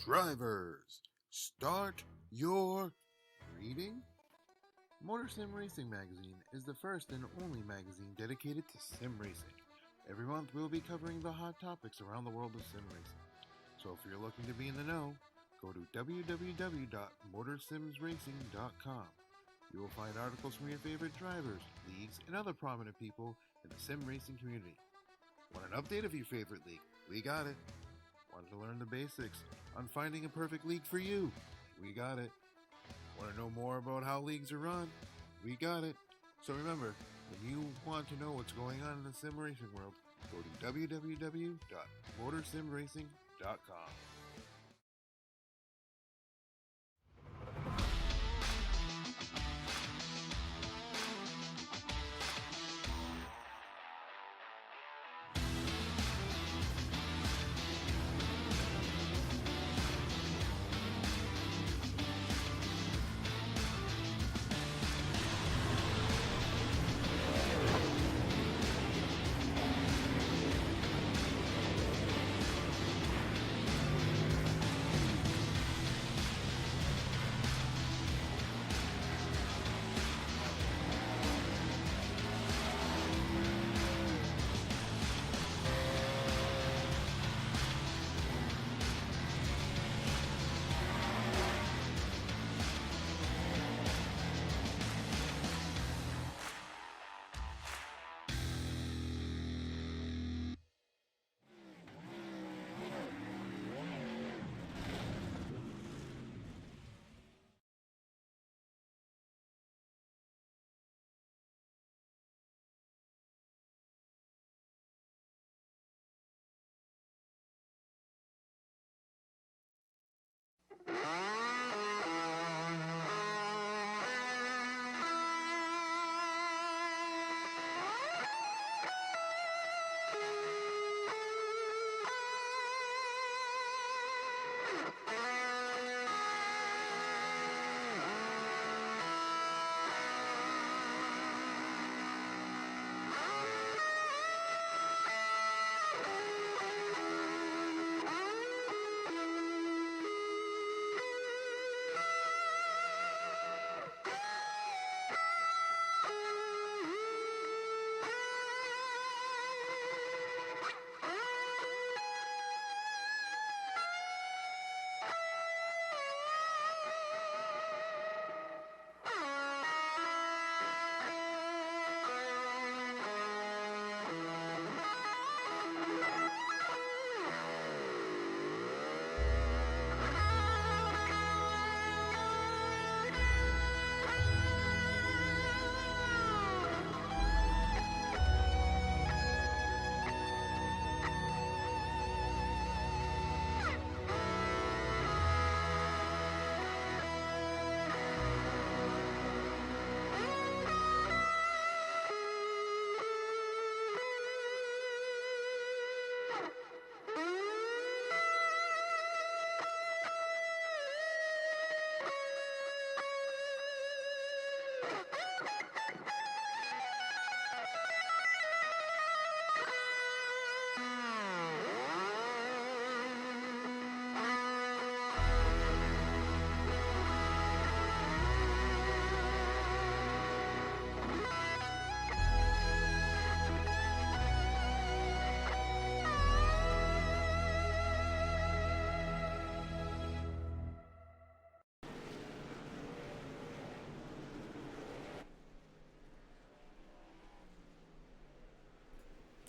Drivers, start your reading. Motor Sim Racing Magazine is the first and only magazine dedicated to sim racing. Every month we'll be covering the hot topics around the world of sim racing. So if you're looking to be in the know, go to www.motorsimsracing.com. You will find articles from your favorite drivers, leagues, and other prominent people in the sim racing community. Want an update of your favorite league? We got it. Want to learn the basics on finding a perfect league for you? We got it. Want to know more about how leagues are run? We got it. So remember, when you want to know what's going on in the sim racing world, go to www.motorsimracing.com.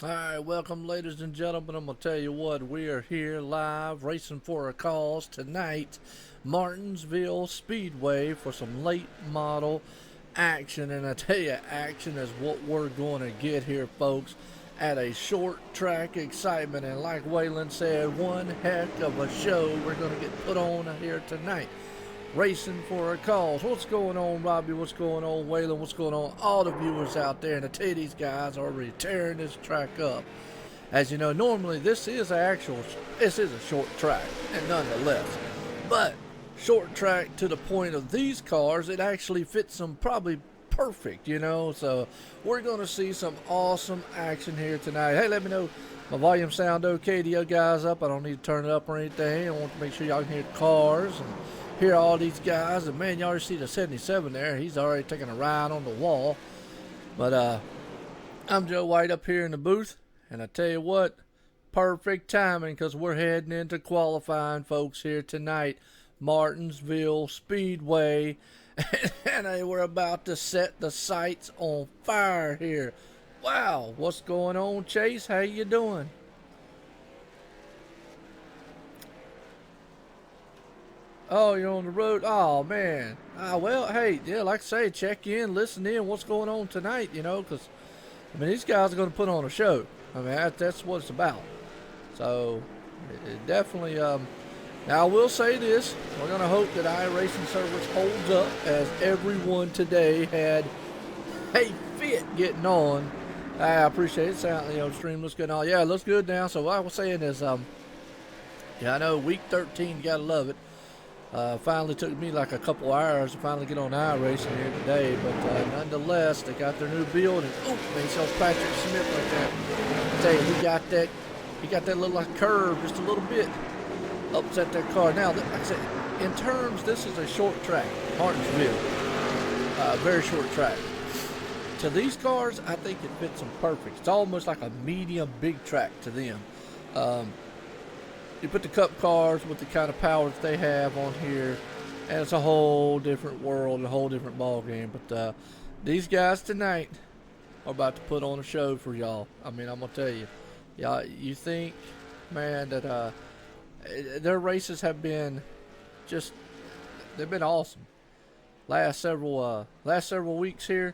Alright, welcome ladies and gentlemen. I'm going to tell you what, we are here live racing for a cause tonight, Martinsville Speedway, for some late model action. And I tell you, action is what we're going to get here, folks, at a short track excitement. And like Waylon said, one heck of a show we're going to get put on here tonight. Racing for a cause. What's going on, Robbie? What's going on, Waylon? What's going on, all the viewers out there? And I tell you, these guys are already tearing this track up. As you know, normally this is a short track, and nonetheless, but short track to the point of these cars, it actually fits them probably perfect, you know. So we're going to see some awesome action here tonight. Hey, let me know my volume sound okay to you guys up. I don't need to turn it up or anything. I want to make sure y'all can hear the cars and hear all these guys. And man, you already see the 77 there. He's already taking a ride on the wall. But I'm Joe White up here in the booth, and I tell you what, perfect timing because we're heading into qualifying, folks, here tonight. Martinsville Speedway, and we're about to set the sights on fire here. Wow, what's going on, Chase? How you doing? Oh, you're on the road? Oh, man. Well, hey, yeah, like I say, check in, listen in, what's going on tonight, you know, because, I mean, these guys are going to put on a show. I mean, that's what it's about. So, it definitely, now, I will say this. We're going to hope that iRacing service holds up, as everyone today had a fit getting on. I appreciate it. Sound, you know, stream looks good and all. Yeah, it looks good now. So what I was saying is, yeah, I know week 13, you got to love it. Finally took me like a couple hours to finally get on iRacing here today. But nonetheless, they got their new building. Oh, they saw Patrick Smith like that. I tell you, he got that little like curve just a little bit. Upset that car. Now, like I said, in terms, this is a short track, Martinsville, very short track. To these cars, I think it fits them perfect. It's almost like a medium big track to them. You put the Cup cars with the kind of power that they have on here, and it's a whole different world, a whole different ball game. But these guys tonight are about to put on a show for y'all. I mean, I'm gonna tell you, y'all. You think, man, that their races have been they've been awesome. Last several weeks here,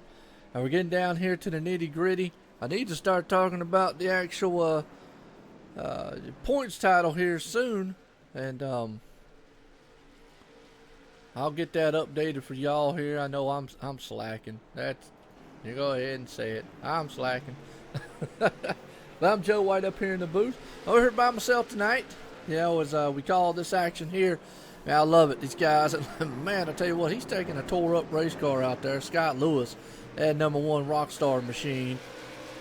and we're getting down here to the nitty gritty. I need to start talking about the actual points title here soon, and I'll get that updated for y'all here. I know I'm slacking. You go ahead and say it. I'm slacking. But I'm Joe White up here in the booth. Over here by myself tonight. You know, as we call this action here. Man, I love it. These guys, man, I tell you what, he's taking a tore-up race car out there. Scott Lewis, that #1 Rockstar machine.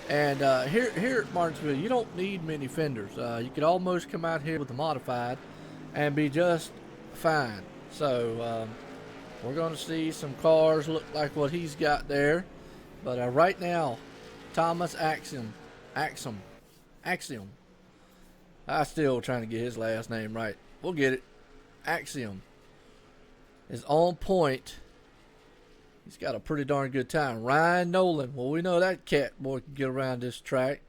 And here at Martinsville, you don't need many fenders. You could almost come out here with the modified and be just fine. So we're going to see some cars look like what he's got there. But right now, Thomas Axiom. I still trying to get his last name right. We'll get it. Axiom is on point. He's got a pretty darn good time. Ryan Nolan. Well, we know that cat boy can get around this track.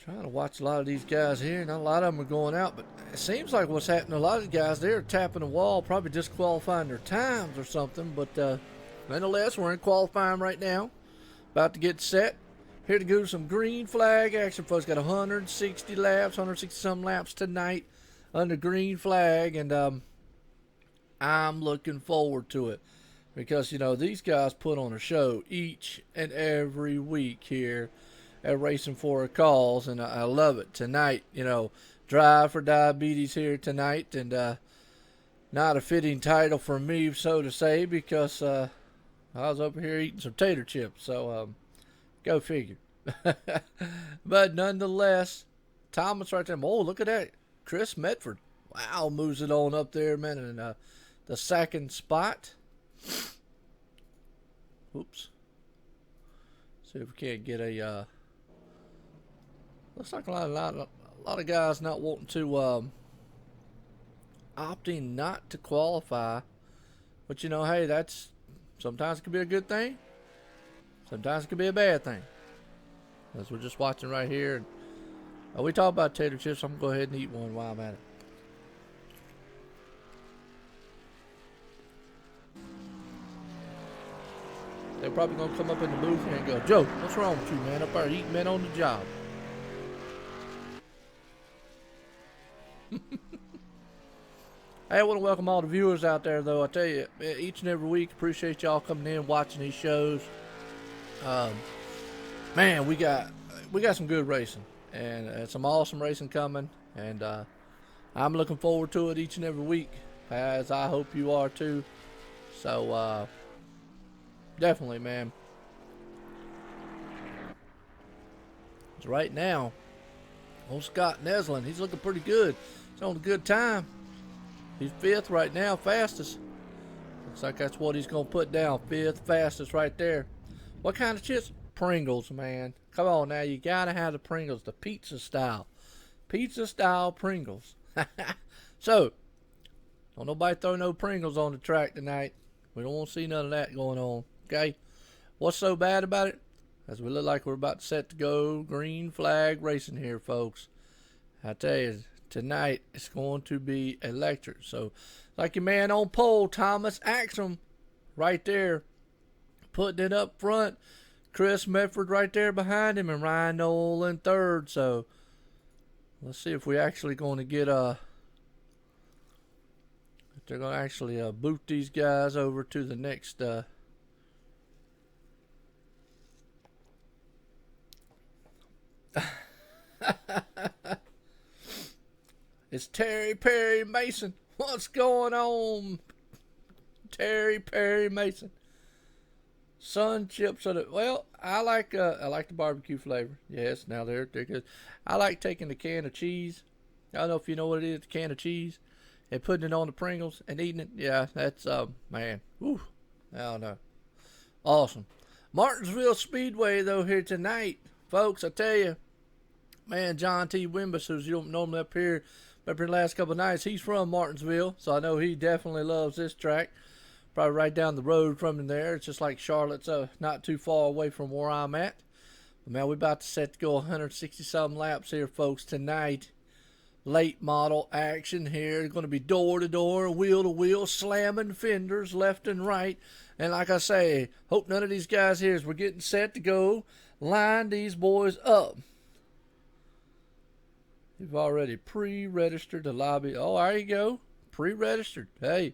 Trying to watch a lot of these guys here. Not a lot of them are going out, but it seems like what's happening. A lot of the guys there are tapping the wall, probably disqualifying their times or something. But nonetheless, we're in qualifying right now. About to get set. Here to go some green flag action, folks. Got 160 laps, 160-some laps tonight under green flag, and I'm looking forward to it because, you know, these guys put on a show each and every week here at Racing for a Cause, and I love it. Tonight, you know, Drive for Diabetes here tonight, and not a fitting title for me, so to say, because I was over here eating some tater chips, so go figure. But nonetheless, Thomas right there. Oh, look at that. Chris Medford. Wow, moves it on up there, man, in the second spot. Oops. See if we can't get a... looks like a lot of guys not wanting to... opting not to qualify. But, you know, hey, that's... sometimes it could be a good thing. Sometimes it could be a bad thing. As we're just watching right here. We talk about tater chips. I'm going to go ahead and eat one while I'm at it. They're probably going to come up in the booth here and go, Joe, what's wrong with you, man? Up there eating men on the job. Hey, I want to welcome all the viewers out there, though. I tell you, each and every week, appreciate y'all coming in, watching these shows. Man, we got some good racing, and some awesome racing coming, and I'm looking forward to it each and every week, as I hope you are too. So Definitely, man. So right now, old Scott Neslin, he's looking pretty good. He's on a good time. He's 5th right now, fastest. Looks like that's what he's going to put down. 5th fastest right there. What kind of chips? Pringles, man. Come on now, you got to have the Pringles, the pizza style. Pizza style Pringles. So, don't nobody throw no Pringles on the track tonight. We don't want to see none of that going on, okay? What's so bad about it? As we look like we're about to set to go green flag racing here, folks. I tell you, tonight it's going to be electric. So, like your man on pole, Thomas Axum, right there, putting it up front. Chris Medford right there behind him, and Ryan Knoll in 3rd. So, let's see if we actually going to get if they're going to actually boot these guys over to the next. It's Terry Perry Mason. What's going on, Terry Perry Mason? Sun chips are the, well, I like the barbecue flavor. Yes, now they're good. I like taking the can of cheese. I don't know if you know what it is, the can of cheese, and putting it on the Pringles and eating it. Yeah, that's man. Whew. I don't know. Awesome. Martinsville Speedway though here tonight, folks. I tell you, man, John T. Wimbus, who's normally up here the last couple of nights, he's from Martinsville, so I know he definitely loves this track. Probably right down the road from him there. It's just like Charlotte's not too far away from where I'm at. But man, we're about to set to go 160-something laps here, folks, tonight. Late model action here. Going to be door to door, wheel to wheel, slamming fenders left and right. And like I say, hope none of these guys here, as we're getting set to go, line these boys up. You've already pre-registered the lobby. Oh, there you go. Pre-registered. Hey,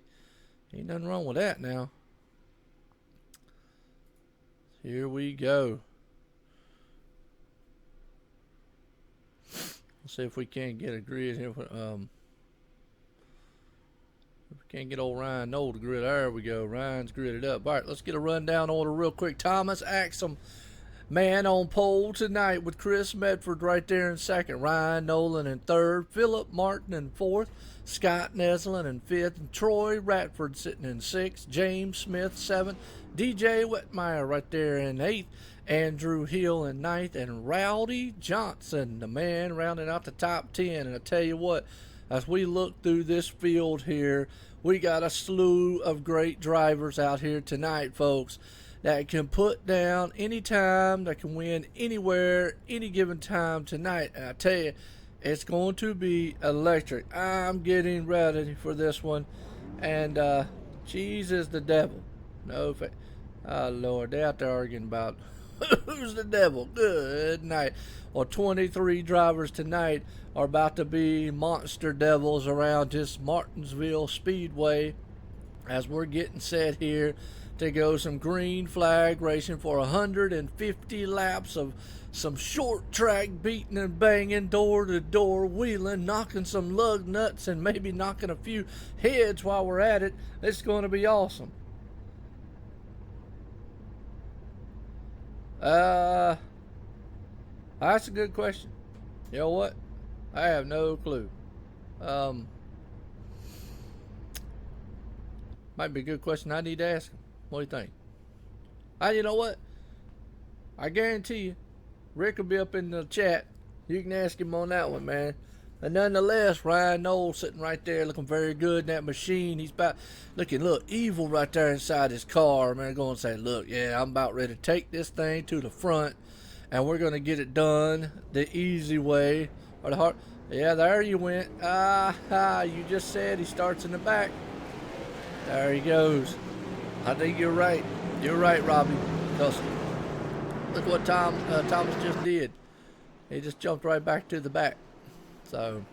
ain't nothing wrong with that now. Here we go. Let's see if we can't get a grid here. If we can't get old Ryan Knoll to grid. There we go. Ryan's gridded up. All right, let's get a rundown order real quick. Thomas Axum, man on pole tonight with Chris Medford right there in 2nd. Ryan Nolan in 3rd. Philip Martin in 4th. Scott Neslin in 5th. And Troy Ratford sitting in 6th. James Smith 7th. DJ Wetmeyer right there in 8th. Andrew Hill in 9th. And Rowdy Johnson, the man rounding out the top 10. And I tell you what, as we look through this field here, we got a slew of great drivers out here tonight, folks, that can put down anytime, that can win anywhere, any given time tonight. And I tell you, it's going to be electric. I'm getting ready for this one. And cheese is the devil. No, oh, Lord, they're out there arguing about who's the devil. Good night. Well, 23 drivers tonight are about to be monster devils around this Martinsville Speedway as we're getting set here to go some green flag racing for 150 laps of some short track beating and banging, door to door wheeling, knocking some lug nuts and maybe knocking a few heads while we're at it. It's going to be awesome. That's a good question. You know what? I have no clue. Might be a good question I need to ask him. What do you think? You know what? I guarantee you, Rick will be up in the chat. You can ask him on that one, man. And nonetheless, Ryan Knoll sitting right there looking very good in that machine. He's about looking, look, evil right there inside his car. Man, going to say, look, yeah, I'm about ready to take this thing to the front, and we're going to get it done the easy way. Or the hard. Yeah, there you went. You just said he starts in the back. There he goes. I think you're right. You're right, Robbie. Because look what Thomas just did. He just jumped right back to the back. So,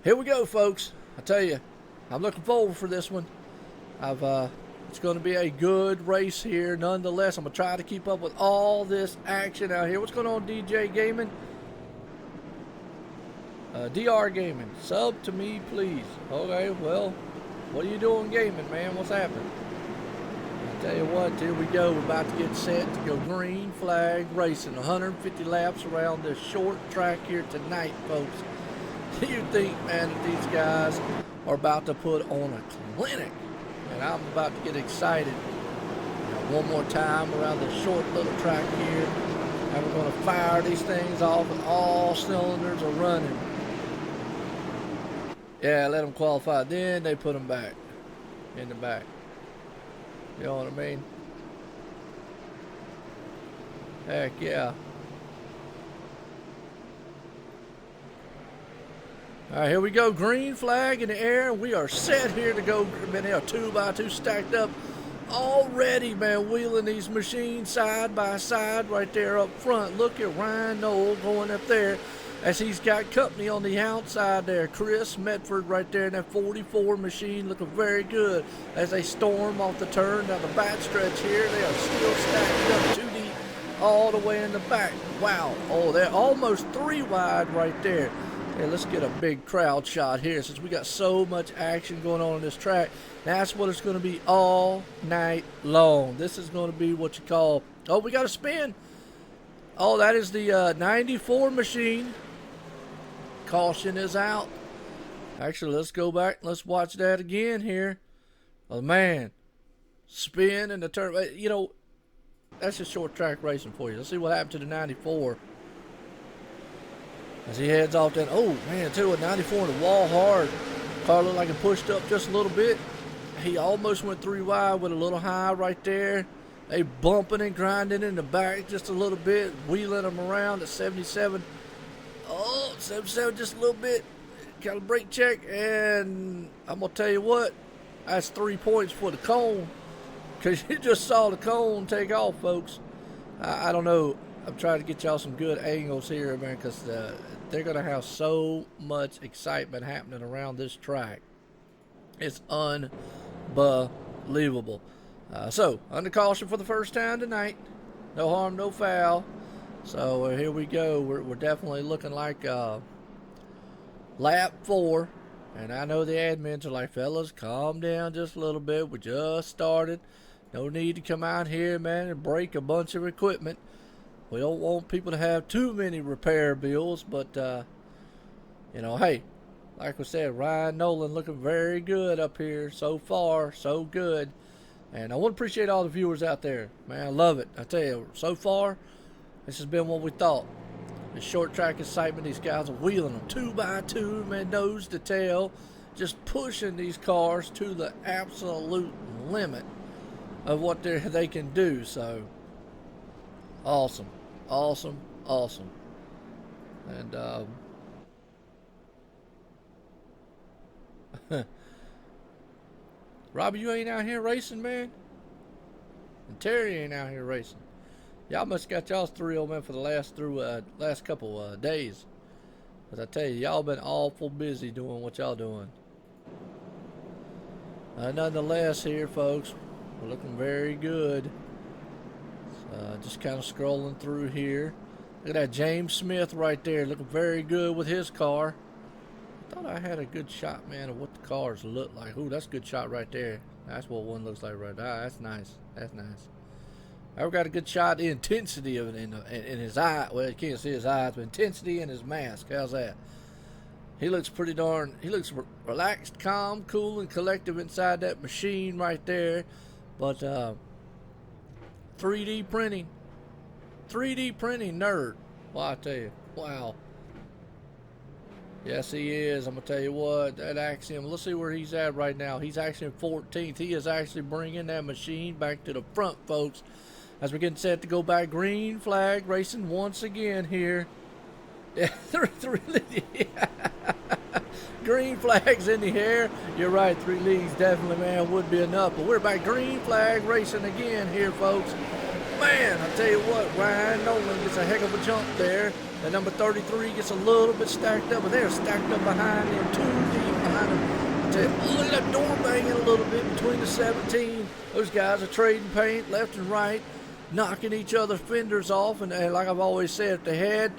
here we go, folks. I tell you, I'm looking forward for this one. It's going to be a good race here. Nonetheless, I'm going to try to keep up with all this action out here. What's going on, DJ Gaming? DR Gaming, sub to me, please. Okay, well, what are you doing gaming, man? What's happening? Tell you what, here we go. We're about to get set to go green flag racing. 150 laps around this short track here tonight, folks. Do you think, man, that these guys are about to put on a clinic? And I'm about to get excited. One more time around this short little track here. And we're going to fire these things off and all cylinders are running. Yeah, let them qualify. Then they put them back in the back. You know what I mean? Heck yeah. All right, here we go. Green flag in the air. We are set here to go. Man, they are 2x2 stacked up already, man, wheeling these machines side by side right there up front. Look at Ryan Knoll going up there as he's got company on the outside there. Chris Medford right there in that 44 machine looking very good as they storm off the turn down the back stretch here. They are still stacked up 2 deep all the way in the back. Wow. Oh, they're almost 3 wide right there. Hey, let's get a big crowd shot here since we got so much action going on this track. That's what it's going to be all night long. This is going to be what you call... Oh, we got a spin. Oh, that is the 94 machine. Caution is out. Actually, let's go back. Let's watch that again here. Oh, man. Spin and the turn. You know, that's just short track racing for you. Let's see what happened to the 94. As he heads off that. Oh, man, tell you what, 94 in the wall hard. Car looked like it pushed up just a little bit. He almost went 3 wide with a little high right there. They bumping and grinding in the back just a little bit. Wheeling them around at 77. Oh, 77 just a little bit. Got a brake check. And I'm going to tell you what. That's 3 points for the cone. Because you just saw the cone take off, folks. I don't know. I'm trying to get y'all some good angles here, man, because they're going to have so much excitement happening around this track. It's unbelievable. So, under caution for the first time tonight. No harm, no foul. So, here we go. We're definitely looking like lap 4. And I know the admins are like, fellas, calm down just a little bit. We just started. No need to come out here, man, and break a bunch of equipment. We don't want people to have too many repair bills, but, you know, hey, like we said, Ryan Nolan looking very good up here. So far, so good. And I want to appreciate all the viewers out there. Man, I love it. I tell you, so far, this has been what we thought. The short track excitement, these guys are wheeling them 2x2, man, nose to tail, just pushing these cars to the absolute limit of what they can do. So, awesome. Awesome, awesome. And Robbie, you ain't out here racing, man? And Terry ain't out here racing. Y'all must got y'all's thrilled, man, for the last couple days. Because I tell you, y'all been awful busy doing what y'all doing. Nonetheless here, folks, we're looking very good. Just kind of scrolling through here. Look at that James Smith right there, looking very good with his car. I thought I had a good shot, man, of what the cars look like. Ooh, that's a good shot right there. That's what one looks like right there. That's nice. That's nice. I've got a good shot, the intensity of it in his eye. Well, you can't see his eyes, but intensity in his mask. How's that? He looks pretty darn, he looks relaxed, calm, cool, and collective inside that machine right there. But, 3D printing. 3D printing nerd. Well, I tell you. Wow. Yes, he is. I'm going to tell you what. That Axiom. Let's see where he's at right now. He's actually in 14th. He is actually bringing that machine back to the front, folks. As we're getting set to go back. Green flag racing once again here. Yeah, green flags in the air. You're right, 3 leagues definitely, man, would be enough. But we're back green flag racing again here, folks. Man, I tell you what, Ryan Nolan gets a heck of a jump there. And number 33 gets a little bit stacked up, but they're stacked up behind him, 2 deep behind him. I tell you, look at that door banging a little bit between the 17. Those guys are trading paint left and right, knocking each other's fenders off. And like I've always said, if they had,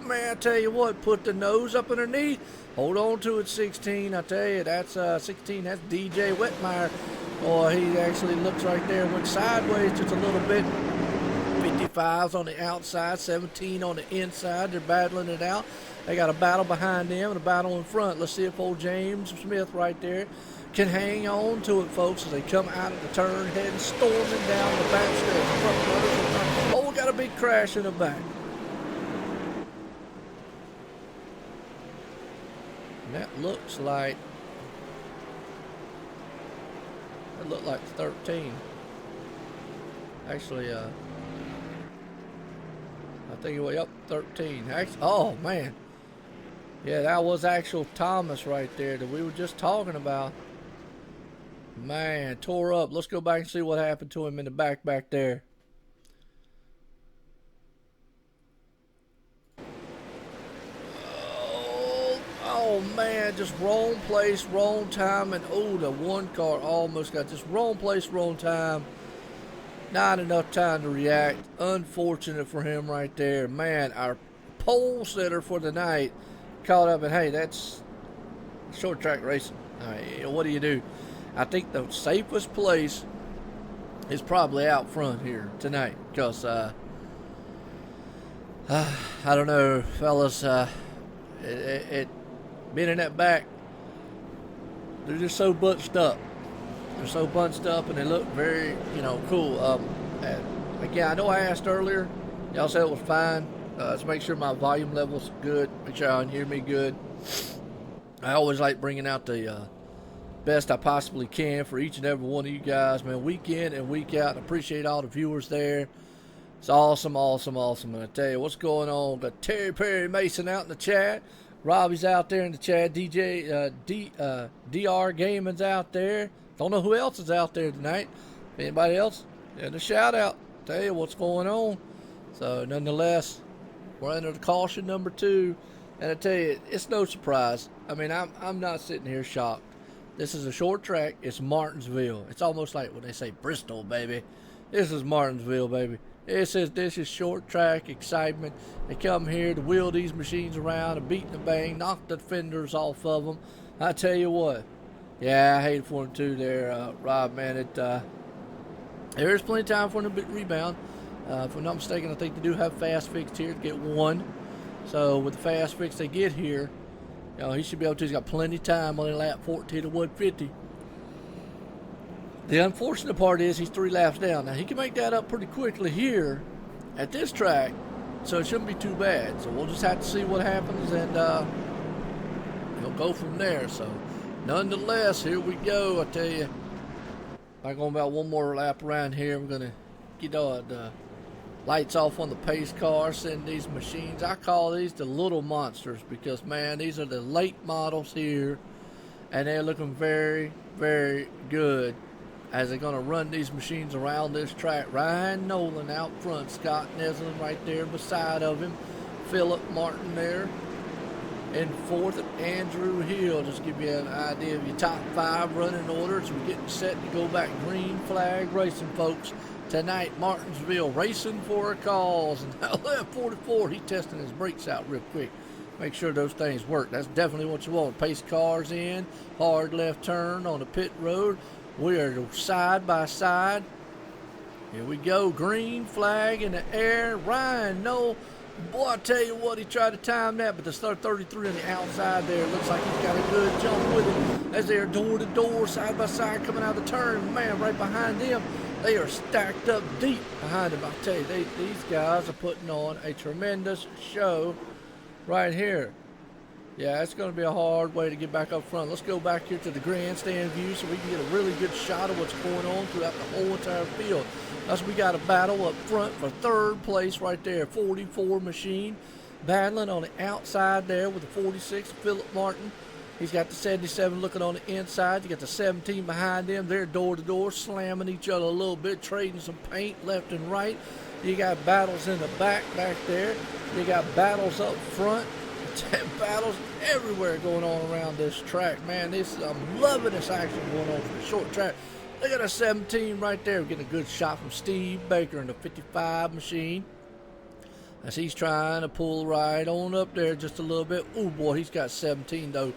man, I tell you what, put the nose up underneath. Hold on to it, 16. I tell you, that's 16. That's DJ Wetmeyer. Boy, he actually looks right there. Went sideways just a little bit. 55s on the outside, 17 on the inside. They're battling it out. They got a battle behind them and a battle in front. Let's see if old James Smith right there can hang on to it, folks, as they come out of the turn, heading storming down the back stretch. Oh, we got a big crash in the back. And that looks like 13. Actually, I think it was up 13. Actually, oh man, yeah, that was actual Thomas right there that we were just talking about. Man, tore up. Let's go back and see what happened to him in the back there. Oh man, just wrong place, wrong time, and oh, the one car almost got just wrong place, wrong time. Not enough time to react. Unfortunate for him right there. Man, our pole sitter for the night caught up, and hey, that's short track racing. What do? I think the safest place is probably out front here tonight, because I don't know, fellas. Being in that back, they're just so bunched up. They're so bunched up, and they look very, cool. Again, I know I asked earlier. Y'all said it was fine. Let's make sure my volume level's good. Make sure y'all can hear me good. I always like bringing out the best I possibly can for each and every one of you guys, man, week in and week out. I appreciate all the viewers there. It's awesome, awesome, awesome. And I tell you what's going on. Got Terry Perry Mason out in the chat. Robbie's out there in the chat. DR Gaming's out there. Don't know who else is out there tonight. Anybody else? And a shout out. Tell you what's going on. So nonetheless, we're under the caution number 2. And I tell you, it's no surprise. I mean, I'm not sitting here shocked. This is a short track. It's Martinsville. It's almost like when they say Bristol, baby. This is Martinsville, baby. This is short track excitement. They come here to wheel these machines around and beat the bang, knock the fenders off of them. I tell you what. Yeah, I hate it for him too there, Rob, man. There's plenty of time for him to rebound. If I'm not mistaken, I think they do have fast fixed here to get 1. So with the fast fix they get here, he should be able to. He's got plenty of time on the lap 14 to 150. The unfortunate part is he's 3 laps down. Now, he can make that up pretty quickly here at this track, so it shouldn't be too bad. So we'll just have to see what happens, and he'll go from there. So nonetheless, here we go. I tell you, I'm going about one more lap around here. We're going to get the lights off on the pace car, send these machines. I call these the little monsters because, man, these are the late models here, and they're looking very, very good as they're going to run these machines around this track. Ryan Nolan out front, Scott Neslin right there beside of him, Philip Martin there in 4th, and Andrew Hill. Just give you an idea of your top 5 running orders. We're getting set to go back green flag racing, folks. Tonight, Martinsville racing for a cause. And now left 44, he's testing his brakes out real quick. Make sure those things work. That's definitely what you want. Pace cars in, hard left turn on the pit road. We are side by side. Here we go. Green flag in the air. Ryan, no. Boy, I tell you what, he tried to time that, but the 33 on the outside there looks like he's got a good jump with him as they are door to door, side by side, coming out of the turn. Man, right behind them, they are stacked up deep behind him. I tell you, these guys are putting on a tremendous show right here. Yeah, it's going to be a hard way to get back up front. Let's go back here to the grandstand view so we can get a really good shot of what's going on throughout the whole entire field. Thus, we got a battle up front for 3rd place right there. 44 machine battling on the outside there with the 46, Philip Martin. He's got the 77 looking on the inside. You got the 17 behind them. They're door to door, slamming each other a little bit, trading some paint left and right. You got battles in the back there. You got battles up front. Battles everywhere going on around this track, man. I'm loving this action going on for the short track. Look at a 17 right there. We're getting a good shot from Steve Baker in the 55 machine as he's trying to pull right on up there just a little bit. Oh boy, he's got 17 though.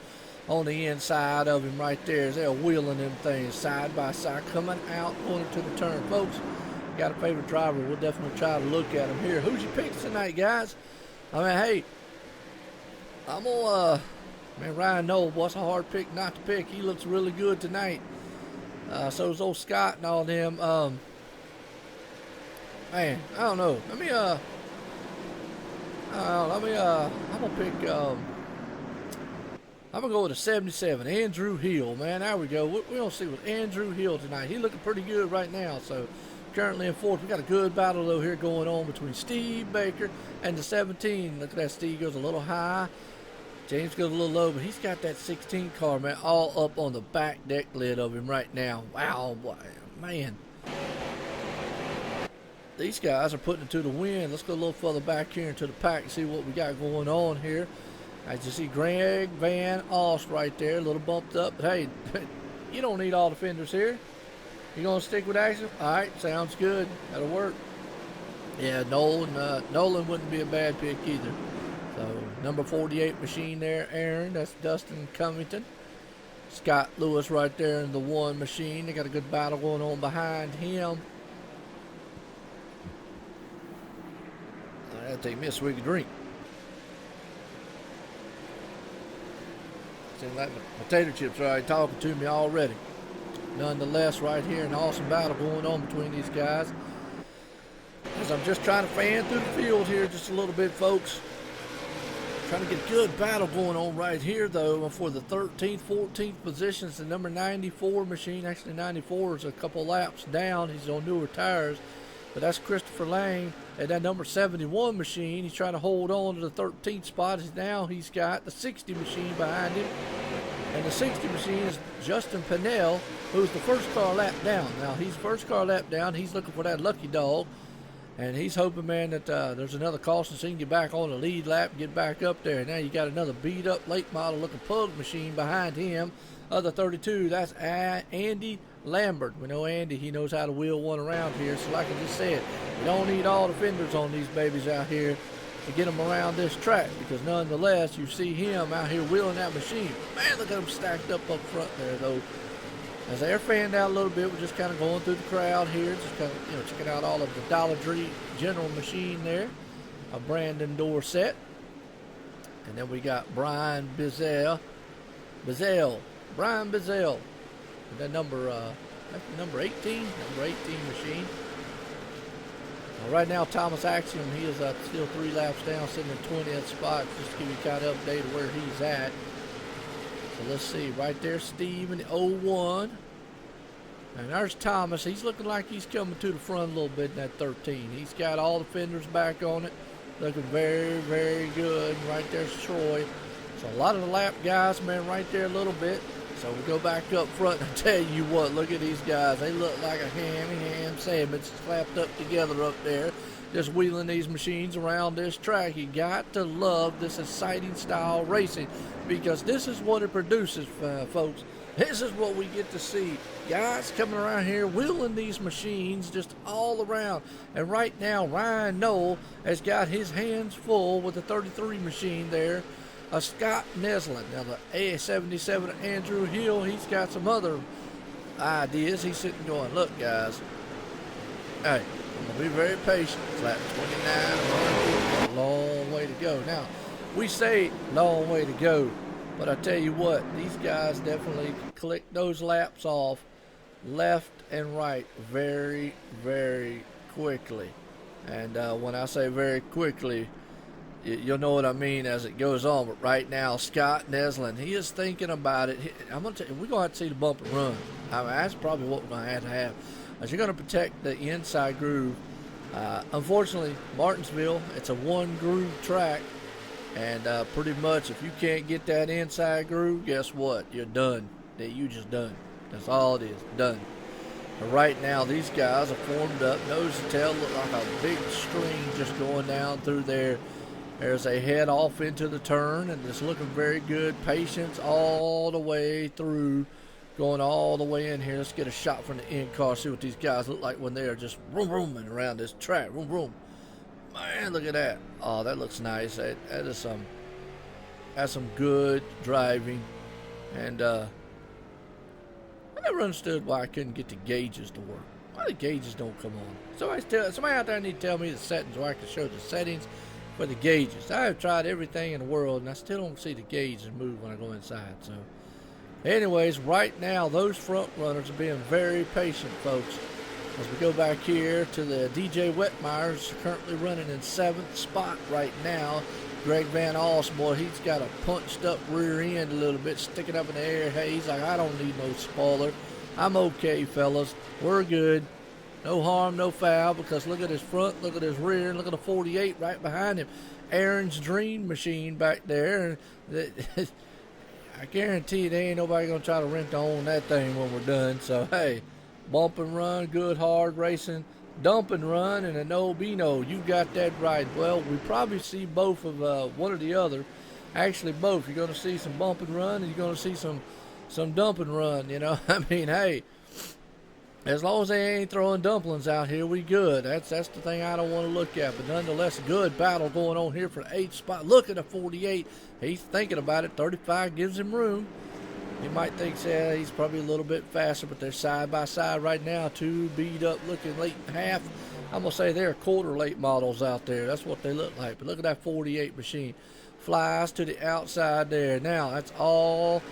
on the inside of him right there as they're wheeling them things side by side, coming out onto the turn. Folks, got a favorite driver, we'll definitely try to look at him here. Who's your picks tonight, guys? I mean, hey, I'm gonna, man, Ryan Knoll, what's a hard pick not to pick? He looks really good tonight. So is old Scott and all them. Man, I don't know. I'm gonna pick. I'm gonna go with a 77, Andrew Hill. Man, there we go. We're gonna see with Andrew Hill tonight. He's looking pretty good right now. So currently in fourth. We got a good battle though here going on between Steve Baker and the 17. Look at that. Steve goes a little high. James goes a little low, but he's got that 16 car, man, all up on the back deck lid of him right now. Wow, boy, man. These guys are putting it to the wind. Let's go a little further back here into the pack and see what we got going on here. As you see, Greg Van Ost right there, a little bumped up. But hey, you don't need all the fenders here. You gonna stick with action? All right, sounds good. That'll work. Yeah, Nolan wouldn't be a bad pick either. So number 48 machine there, Aaron. That's Dustin Covington. Scott Lewis right there in the 1 machine. They got a good battle going on behind him. I'll take me a swig of drink. Seems like my potato chips are already talking to me already. Nonetheless, right here, an awesome battle going on between these guys. As I'm just trying to fan through the field here just a little bit, folks. Trying to get a good battle going on right here, though, for the 13th, 14th positions. The number 94 machine, actually 94 is a couple laps down. He's on newer tires, but that's Christopher Lang. And that number 71 machine, he's trying to hold on to the 13th spot. Now he's got the 60 machine behind him. And the 60 machine is Justin Pinnell, who's the first car lap down. Now, he's first car lap down. He's looking for that lucky dog. And he's hoping, man, that there's another caution so he can get back on the lead lap and get back up there. Now you got another beat-up late model-looking pug machine behind him. Other 32, that's Andy Lambert. We know Andy, he knows how to wheel one around here. So like I just said, you don't need all the fenders on these babies out here to get them around this track. Because nonetheless, you see him out here wheeling that machine. Man, look at him stacked up front there, though. As they're fanned out a little bit, we're just kind of going through the crowd here, just kind of, checking out all of the Dollar Tree General machine there. Brandon Dorsett. And then we got Brian Bizzell. Brian Bizzell. And that number 18? Number 18 machine. Right now, Thomas Axiom, he is still 3 laps down, sitting in 20th spot, just to give you kind of update of where he's at. So let's see, right there, Steve in the 01. And there's Thomas. He's looking like he's coming to the front a little bit in that 13. He's got all the fenders back on it. Looking very, very good. Right there's Troy. So a lot of the lap guys, man, right there a little bit. So we go back up front and tell you what, look at these guys. They look like a ham sandwich slapped up together up there. Just wheeling these machines around this track. You got to love this exciting style racing because this is what it produces, folks. This is what we get to see. Guys coming around here wheeling these machines just all around. And right now, Ryan Knoll has got his hands full with the 33 machine there. Scott Neslin. Now the A77 Andrew Hill, he's got some other ideas. He's sitting going, look, guys. Hey, I'm going to be very patient. It's lap 29, a long way to go. Now, we say long way to go, but I tell you what, these guys definitely click those laps off left and right very, very quickly. And when I say very quickly, you'll know what I mean as it goes on. But right now, Scott Neslin, he is thinking about it. I'm going to tell you, we're going to have to see the bump and run. I mean, that's probably what we're going to have. As you're going to protect the inside groove. Unfortunately, Martinsville, it's a one groove track. And pretty much if you can't get that inside groove, guess what? You're done. You just done. That's all it is. Done. But right now, these guys are formed up. Nose to tail look like a big string just going down through there. There's a head off into the turn, and it's looking very good. Patience all the way through, going all the way in here. Let's get a shot from the in car, see what these guys look like when they're just rooming around this track. Room. Man, look at that. Oh, that looks nice. That's some good driving And I never understood why I couldn't get the gauges to work. Why the gauges don't come on? Somebody out there need to tell me the settings where I can show the settings for the gauges. I have tried everything in the world, and I still don't see the gauges move when I go inside. So, anyways, right now, those front runners are being very patient, folks. As we go back here to the DJ Wetmeyers, currently running in 7th spot right now. Greg Van Alst, boy, he's got a punched up rear end a little bit, sticking up in the air. Hey, he's like, I don't need no spoiler. I'm okay, fellas. We're good. No harm, no foul, because look at his front, look at his rear, and look at the 48 right behind him. Aaron's dream machine back there. I guarantee you there ain't nobody going to try to rent to own that thing when we're done. So, hey, bump and run, good hard racing, dump and run, and a no-be-no. You got that right. Well, we probably see both of one or the other. Actually, both. You're going to see some bump and run, and you're going to see some dump and run, you know. I mean, hey, as long as they ain't throwing dumplings out here, we good. That's the thing I don't want to look at. But nonetheless, a good battle going on here for the 8th spot. Look at the 48. He's thinking about it. 35 gives him room. You might think, say, he's probably a little bit faster, but they're side by side right now. Two beat up looking late and half. I'm going to say they're quarter late models out there. That's what they look like. But look at that 48 machine. Flies to the outside there. Now, that's all.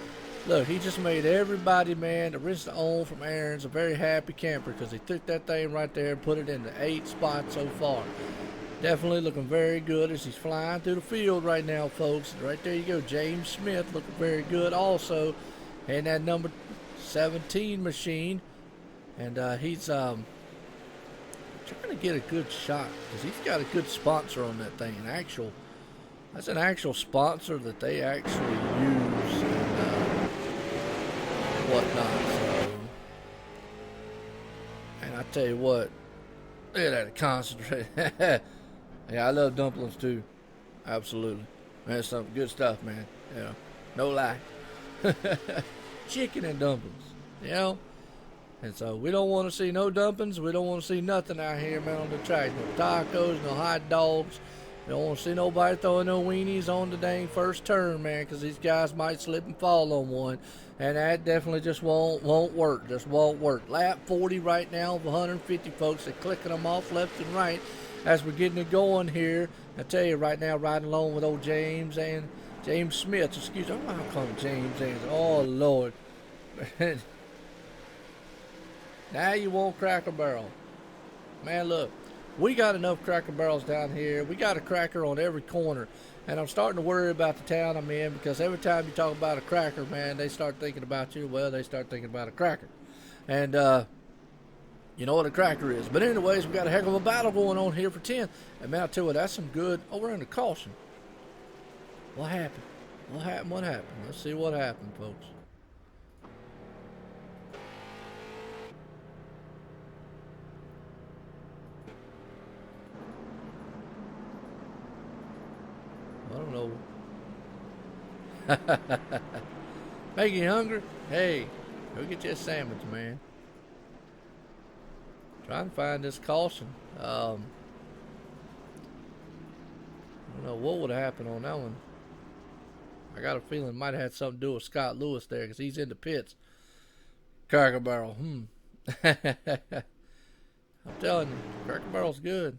Look, he just made everybody, man, the rinse to own from Aaron's a very happy camper because he took that thing right there and put it in the 8th spot so far. Definitely looking very good as he's flying through the field right now, folks. Right there you go. James Smith looking very good also. And that number 17 machine. And he's trying to get a good shot because he's got a good sponsor on that thing. That's an actual sponsor that they actually use and whatnot. So, and I tell you what, look at that concentrate. Yeah, I love dumplings too. Absolutely. That's some good stuff, man. You know, no lie. Chicken and dumplings, you know. And so we don't want to see no dumplings. We don't want to see nothing out here, man, on the track. No tacos, no hot dogs. We don't want to see nobody throwing no weenies on the dang first turn, man, because these guys might slip and fall on one. And that definitely just won't work. Just won't work. Lap 40 right now of 150, folks. They're clicking them off left and right as we're getting it going here. I tell you right now, riding along with old James Smith. Excuse me, I'm not calling him James. Oh, Lord. Now you want Cracker Barrel. Man, look. We got enough Cracker Barrels down here. We got a cracker on every corner. And I'm starting to worry about the town I'm in because every time you talk about a cracker, man, they start thinking about you. Well, they start thinking about a cracker. And you know what a cracker is. But anyways, we got a heck of a battle going on here for 10. And man, I'll tell you, that's some good. Oh, we're in the caution. What happened? What happened? Let's see what happened, folks. I don't know. Make you hungry? Hey, go get you a sandwich, man. Trying to find this caution. I don't know what would have happened on that one. I got a feeling it might have had something to do with Scott Lewis there because he's in the pits. Cracker Barrel. I'm telling you, Cracker Barrel's good.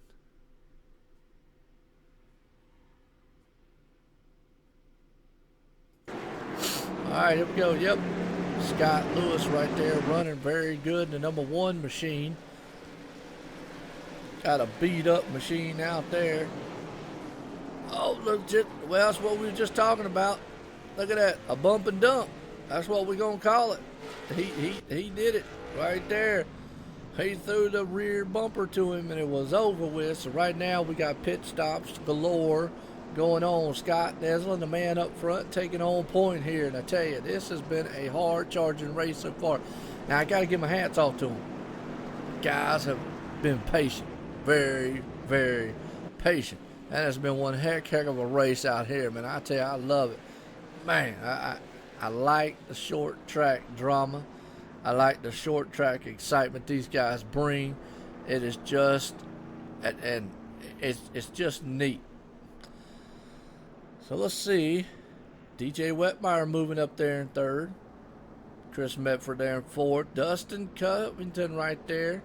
All right, here we go. Yep. Scott Lewis right there running very good in the number 1 machine. Got a beat up machine out there. Oh, legit. Well, that's what we were just talking about. Look at that. A bump and dump. That's what we're going to call it. He did it right there. He threw the rear bumper to him and it was over with. So right now we got pit stops galore going on. Scott Neslin, the man up front, taking on point here. And I tell you, this has been a hard charging race so far. Now I got to give my hats off to them. Guys have been patient. Very, very patient. That has been one heck of a race out here, man. I tell you, I love it. Man, I like the short track drama. I like the short track excitement these guys bring. It is just, and it's just neat. So let's see. DJ Wetmeyer moving up there in 3rd. Chris Medford there in fourth. Dustin Covington right there,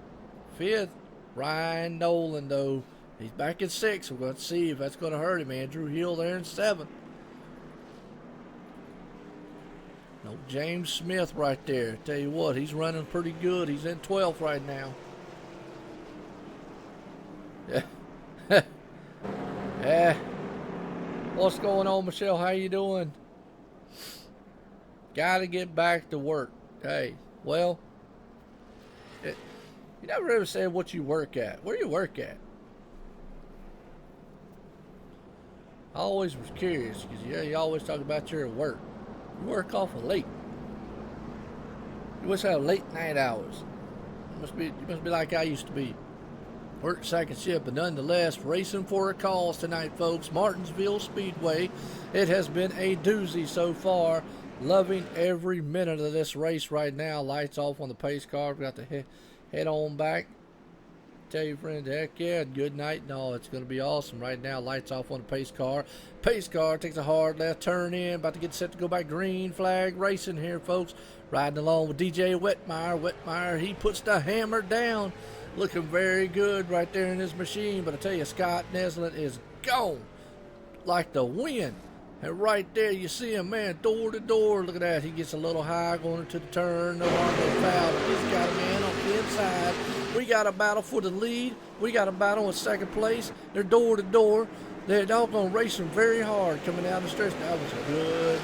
fifth. Ryan Nolan, though, he's back in sixth. We're going to see if that's going to hurt him. Andrew Hill there in seventh. No, James Smith right there. Tell you what, he's running pretty good. He's in 12th right now. Yeah. Yeah. What's going on, Michelle? How you doing? Got to get back to work. Hey, well, you never ever said what you work at. Where you work at? I always was curious because you always talk about your work. You work awful late. You must have late night hours. You must be like I used to be. Work second shift, but nonetheless, racing for a cause tonight, folks. Martinsville Speedway. It has been a doozy so far. Loving every minute of this race right now. Lights off on the pace car. We got the head on back. Tell your friends, heck yeah, good night. No, it's going to be awesome right now. Lights off on the pace car. Pace car takes a hard left turn in. About to get set to go by green flag racing here, folks. Riding along with DJ Wetmeyer. Wetmeyer, he puts the hammer down. Looking very good right there in his machine. But I tell you, Scott Neslin is gone like the wind. And right there, you see him, man, door to door. Look at that. He gets a little high going into the turn. No harm, no foul. He's got a man on the inside. We got a battle for the lead. We got a battle with second place. They're door to door. They're doggone racing very hard coming down the stretch. That was a good.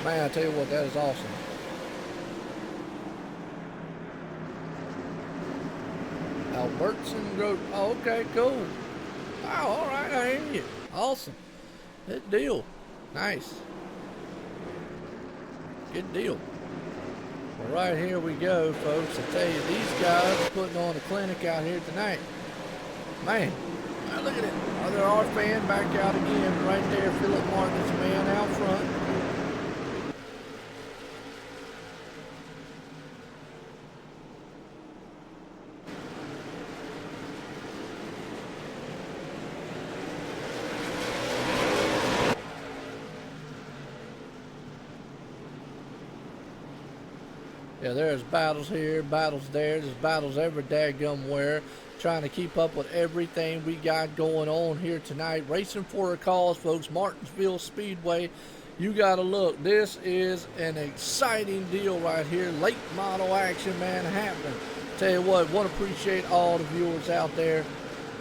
Man, I tell you what, that is awesome. Albertson Road. Oh, okay, cool. Wow, all right, I hear you. Awesome. Good deal. Nice. Good deal. Well, right here we go, folks. I tell you, these guys are putting on a clinic out here tonight. Man, now look at it. Oh, there our fan back out again. Right there, Philip Martin's man out front. Yeah, there's battles here, battles there. There's battles every daggum where. Trying to keep up with everything we got going on here tonight. Racing for a cause, folks. Martinsville Speedway. You got to look. This is an exciting deal right here. Late model action, man, happening. Tell you what, want to appreciate all the viewers out there.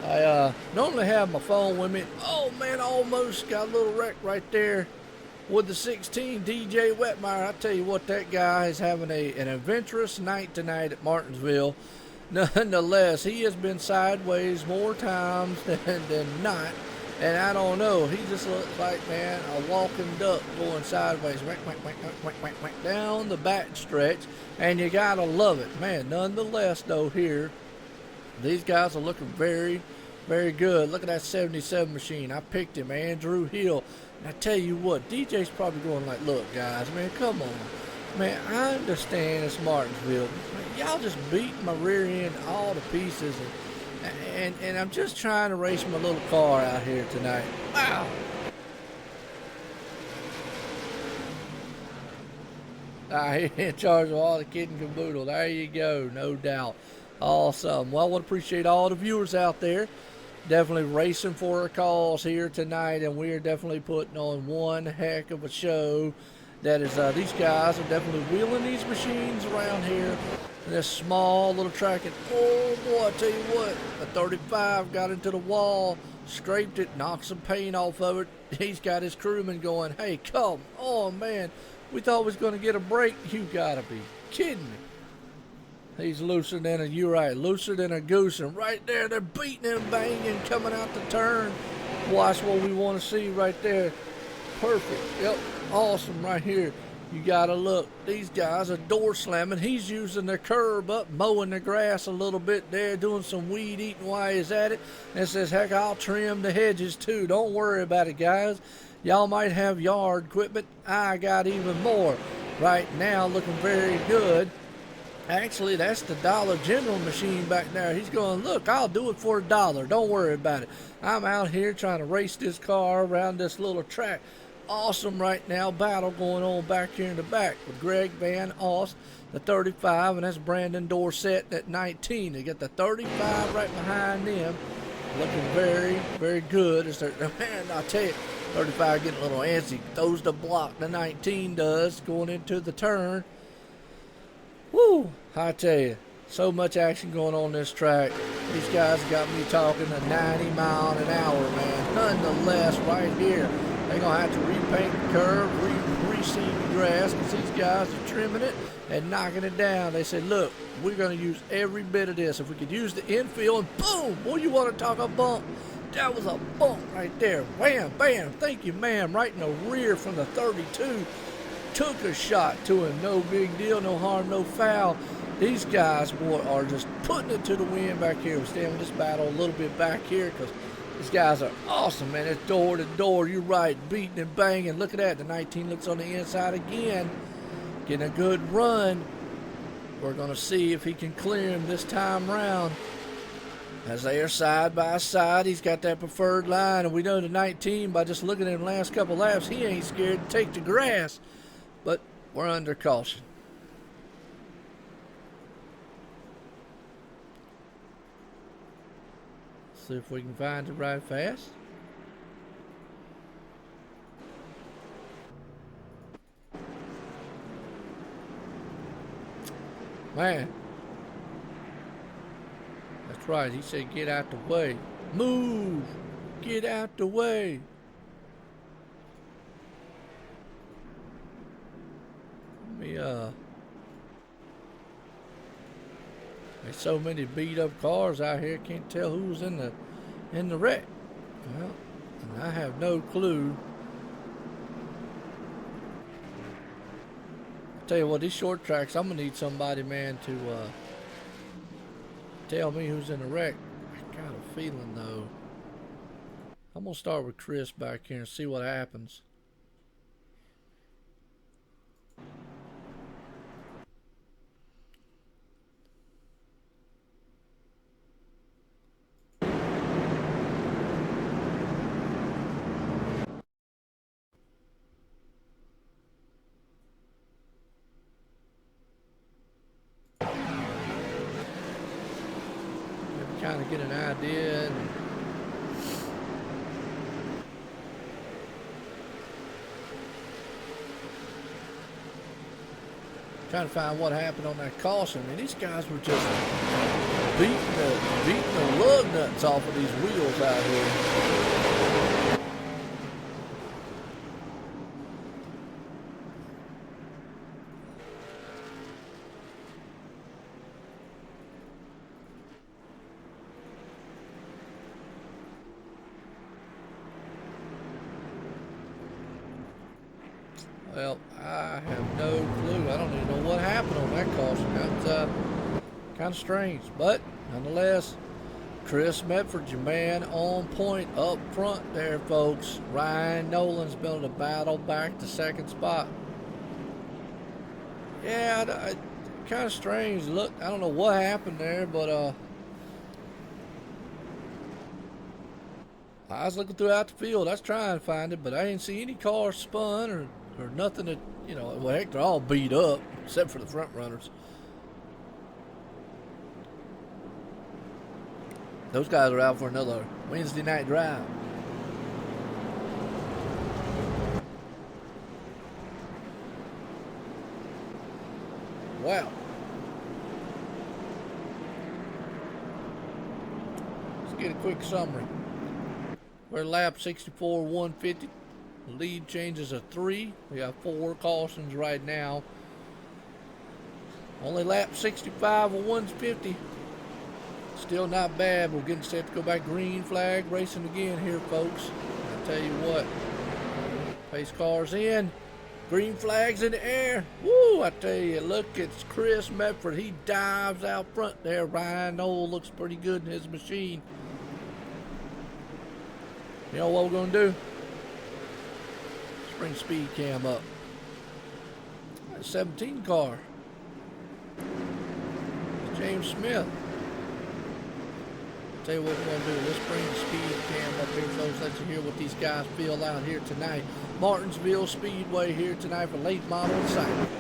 I normally have my phone with me. Oh, man, almost got a little wreck right there with the 16 DJ Wetmeyer. I tell you what, that guy is having an adventurous night tonight at Martinsville. Nonetheless, he has been sideways more times than not. And I don't know, he just looks like, man, a walking duck going sideways, whack, whack, whack, whack, whack, whack, down the back stretch. And you got to love it. Man, nonetheless, though, here, these guys are looking very, very good. Look at that 77 machine. I picked him, Andrew Hill. And I tell you what, DJ's probably going like, look, guys, man, come on. Man, I understand it's Martinsville. Man, y'all just beat my rear end all to pieces. And I'm just trying to race my little car out here tonight. Wow. He in charge of all the kid and caboodle. There you go, no doubt. Awesome. Well, I want to appreciate all the viewers out there. Definitely racing for a cause here tonight, and we are definitely putting on one heck of a show. That is, these guys are definitely wheeling these machines around here in this small little track. And oh boy, I tell you what, a 35 got into the wall, scraped it, knocked some paint off of it. He's got his crewman going, hey, come on, man. We thought we was going to get a break. You got to be kidding me. He's looser than looser than a goose. And right there, they're beating him, banging, coming out the turn. Watch what we want to see right there. Perfect. Yep. Awesome right here. You gotta look. These guys are door slamming. He's using the curb up, mowing the grass a little bit there, doing some weed eating while he's at it. And says, heck, I'll trim the hedges too. Don't worry about it, guys. Y'all might have yard equipment. I got even more. Right now, looking very good. Actually, that's the Dollar General machine back there. He's going, look, I'll do it for $1. Don't worry about it. I'm out here trying to race this car around this little track. awesome right now battle going on back here in the back with Greg Van Oss, the 35, and that's Brandon Dorsett at 19. They got the 35 right behind them, looking very, very good. Man, I tell you, 35 getting a little antsy. Throws the block, the 19 does, going into the turn. Woo! I tell you, so much action going on this track. These guys got me talking a 90 mile an hour, man. Nonetheless, right here, they're going to have to repaint the curve, re-seed the grass, because these guys are trimming it and knocking it down. They said, look, we're going to use every bit of this. If we could use the infield, and boom, boy, you want to talk a bump. That was a bump right there. Wham, bam, thank you, ma'am. Right in the rear from the 32. Took a shot to him. No big deal, no harm, no foul. These guys, boy, are just putting it to the wind back here. We're staying with this battle a little bit back here because these guys are awesome, man. It's door to door. You're right, beating and banging. Look at that. The 19 looks on the inside again. Getting a good run. We're going to see if he can clear him this time round. As they are side by side, he's got that preferred line, and we know the 19, by just looking at him last couple laps, he ain't scared to take the grass. But we're under caution. See if we can find it right fast. Man. That's right. He said, get out the way. Move. Get out the way. Let me, there's so many beat up cars out here, can't tell who's in the wreck. Well, and I have no clue. I'll tell you what, these short tracks, I'm gonna need somebody, man, to tell me who's in the wreck. I got a feeling though. I'm gonna start with Chris back here and see what happens. Kind of get an idea. And trying to find what happened on that caution. I mean, these guys were just beating the lug nuts off of these wheels out here. Well, I have no clue. I don't even know what happened on that caution. That's kind of strange. But, nonetheless, Chris Medford, your man on point up front there, folks. Ryan Nolan's been able to battle back to second spot. Yeah, kind of strange. Look, I don't know what happened there, but I was looking throughout the field. I was trying to find it, but I didn't see any cars spun or nothing that, you know, well, heck, they're all beat up, except for the front runners. Those guys are out for another Wednesday night drive. Wow. Let's get a quick summary. We're lap 64, 150. The lead changes a 3. We got 4 cautions right now. Only lap 65 of 150. Still not bad. We're getting set to go back green flag racing again here, folks. I tell you what. Pace cars in. Green flags in the air. Woo! I tell you, look, it's Chris Medford. He dives out front there. Ryan Knoll looks pretty good in his machine. You know what we're going to do? Bring speed cam up. 17 car. James Smith. Tell you what we're going to do. Let's bring the speed cam up here, folks. Let you hear what these guys feel out here tonight. Martinsville Speedway here tonight for late model excitement.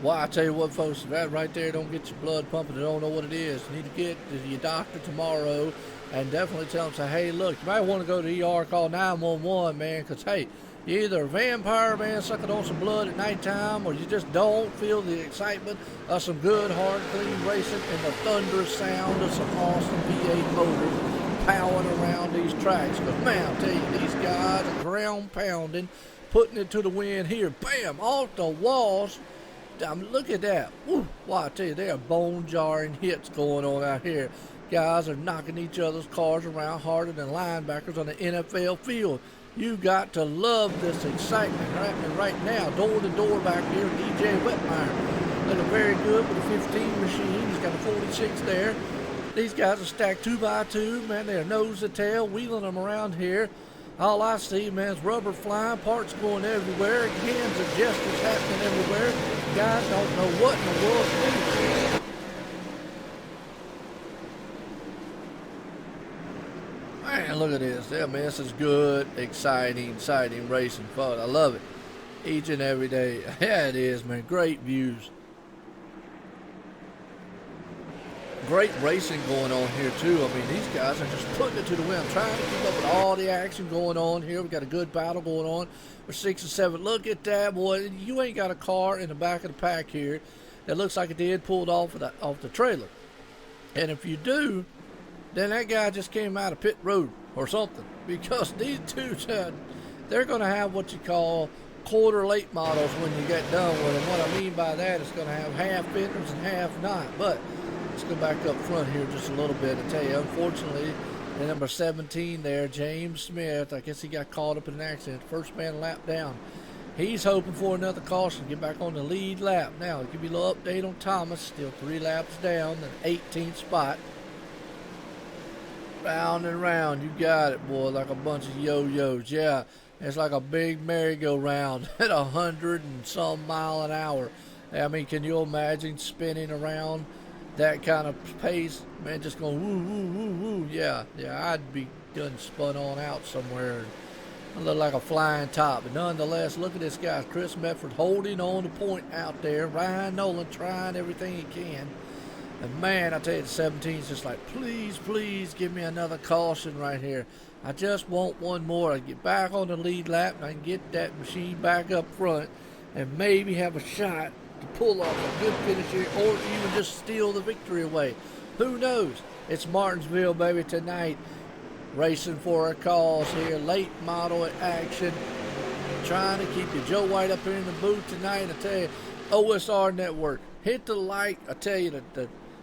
Well, I tell you what, folks, if that right there don't get your blood pumping, you don't know what it is. You need to get to your doctor tomorrow and definitely tell them, say, hey, look, you might want to go to the ER, call 911, man, because, hey, you're either a vampire, man, sucking on some blood at nighttime, or you just don't feel the excitement of some good, hard, clean racing and the thunderous sound of some awesome V8 motors powering around these tracks. Because, man, I'll tell you, these guys are ground pounding, putting it to the wind here, bam, off the walls. Look at that. Woo. Well, I tell you, there are bone-jarring hits going on out here. Guys are knocking each other's cars around harder than linebackers on the NFL field. You got to love this excitement happening right now. Door to door back here, DJ Whitmire looking very good with a 15 machine. He's got a 46 there. These guys are stacked 2 by 2. Man, they're nose to tail, wheeling them around here. All I see, man, is rubber flying, parts going everywhere, hands of gestures happening everywhere. Guys don't know what in the world to do. Man, look at this. Yeah, man, this is good, exciting racing fun. I love it. Each and every day. Yeah, it is, man. Great views. Great racing going on here too. I mean, these guys are just putting it to the wind. I'm trying to keep up with all the action going on here. We got a good battle going on for 6 and 7. Look at that, boy. You ain't got a car in the back of the pack here that looks like it did pulled off the trailer. And if you do, then that guy just came out of pit road or something, because these two, they're going to have what you call quarter late models when you get done with them. What I mean by that is going to have half fenders and half not. But let's go back up front here just a little bit and tell you, unfortunately, the number 17 there, James Smith, I guess he got caught up in an accident. First man lap down. He's hoping for another caution, get back on the lead lap. Now, give you a little update on Thomas, still 3 laps down, the 18th spot. Round and round, you got it, boy, like a bunch of yo-yos. Yeah, it's like a big merry-go-round at 100 and some mile an hour. I mean, can you imagine spinning around that kind of pace? Man, just going woo, woo, woo, woo. Yeah, I'd be done spun on out somewhere. I look like a flying top. But nonetheless, look at this guy, Chris Medford, holding on the point out there. Ryan Nolan trying everything he can. And man, I tell you, the 17's just like, please give me another caution right here. I just want one more. I get back on the lead lap and I can get that machine back up front and maybe have a shot to pull off a good finish here, or even just steal the victory away. Who knows? It's Martinsville, baby, tonight. Racing for a cause here. Late model action. Trying to keep you. Joe White up here in the booth tonight. I tell you, OSR Network. Hit the like. I tell you,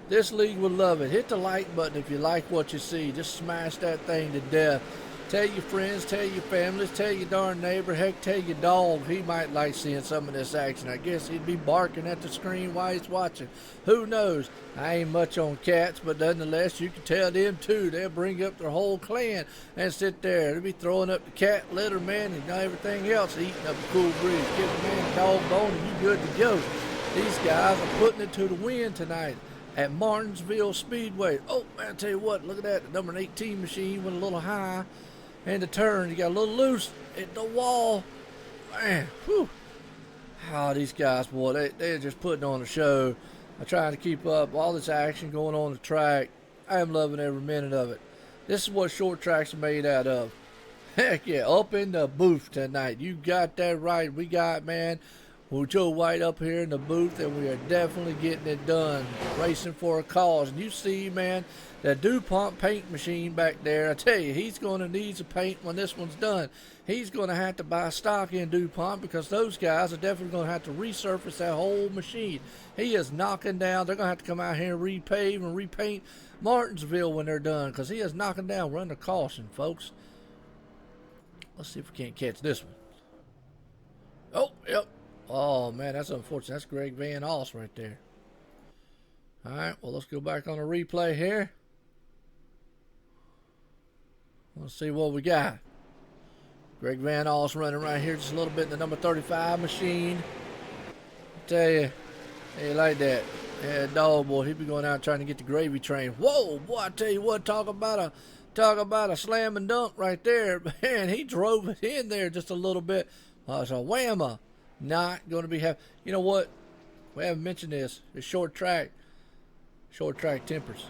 this league will love it. Hit the like button if you like what you see. Just smash that thing to death. Tell your friends, tell your families, tell your darn neighbor, heck, tell your dog. He might like seeing some of this action. I guess he'd be barking at the screen while he's watching. Who knows? I ain't much on cats, but nonetheless, you can tell them too. They'll bring up their whole clan and sit there. They'll be throwing up the cat litter, man, and everything else, eating up a cool breeze. Give a man a dog bone and you good to go. These guys are putting it to the wind tonight at Martinsville Speedway. Oh, man, I tell you what, look at that. The number 18 machine went a little high. And the turn, you got a little loose at the wall. Man, whew. Oh, these guys, boy, they're just putting on a show. I'm trying to keep up all this action going on the track. I am loving every minute of it. This is what short tracks are made out of. Heck yeah, up in the booth tonight. You got that right. We got, man, Joe White up here in the booth, and we are definitely getting it done. Racing for a cause. And you see, man, that DuPont paint machine back there, I tell you, he's going to need some paint when this one's done. He's going to have to buy stock in DuPont because those guys are definitely going to have to resurface that whole machine. He is knocking down. They're going to have to come out here and repave and repaint Martinsville when they're done because he is knocking down. Run the caution, folks. Let's see if we can't catch this one. Oh, yep. Oh, man, that's unfortunate. That's Greg Van Oss right there. All right, well, let's go back on the replay here. Let's see what we got. Greg Van Oss running right here just a little bit in the number 35 machine. I tell you, hey, like that. Yeah, dog boy, he be going out trying to get the gravy train. Whoa, boy, I tell you what, talk about a slam and dunk right there. Man, he drove it in there just a little bit. It's a whammer. Not going to be happy. You know what? We haven't mentioned this. It's short track tempers.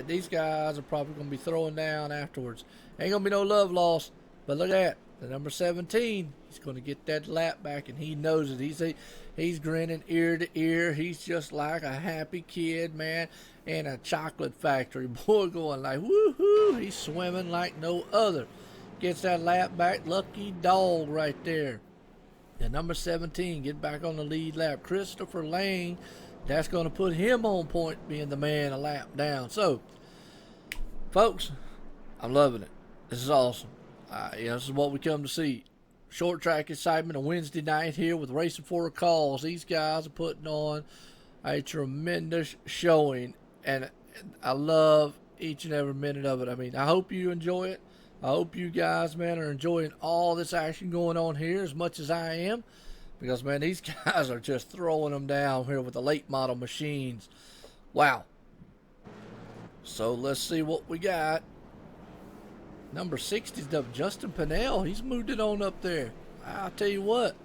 These guys are probably going to be throwing down afterwards. Ain't going to be no love lost. But look at that. The number 17. He's going to get that lap back, and he knows it. He's grinning ear to ear. He's just like a happy kid, man, in a chocolate factory. Boy, going like, woohoo. He's swimming like no other. Gets that lap back. Lucky dog right there. The number 17 get back on the lead lap. Christopher Lane, that's going to put him on point being the man a lap down. So, folks, I'm loving it. This is awesome. This is what we come to see. Short track excitement on Wednesday night here with Racing for a Cause. These guys are putting on a tremendous showing, and I love each and every minute of it. I mean, I hope you enjoy it. I hope you guys, man, are enjoying all this action going on here as much as I am. Because, man, these guys are just throwing them down here with the late model machines. Wow. So, let's see what we got. Number 60 is Justin Pinnell. He's moved it on up there. I'll tell you what.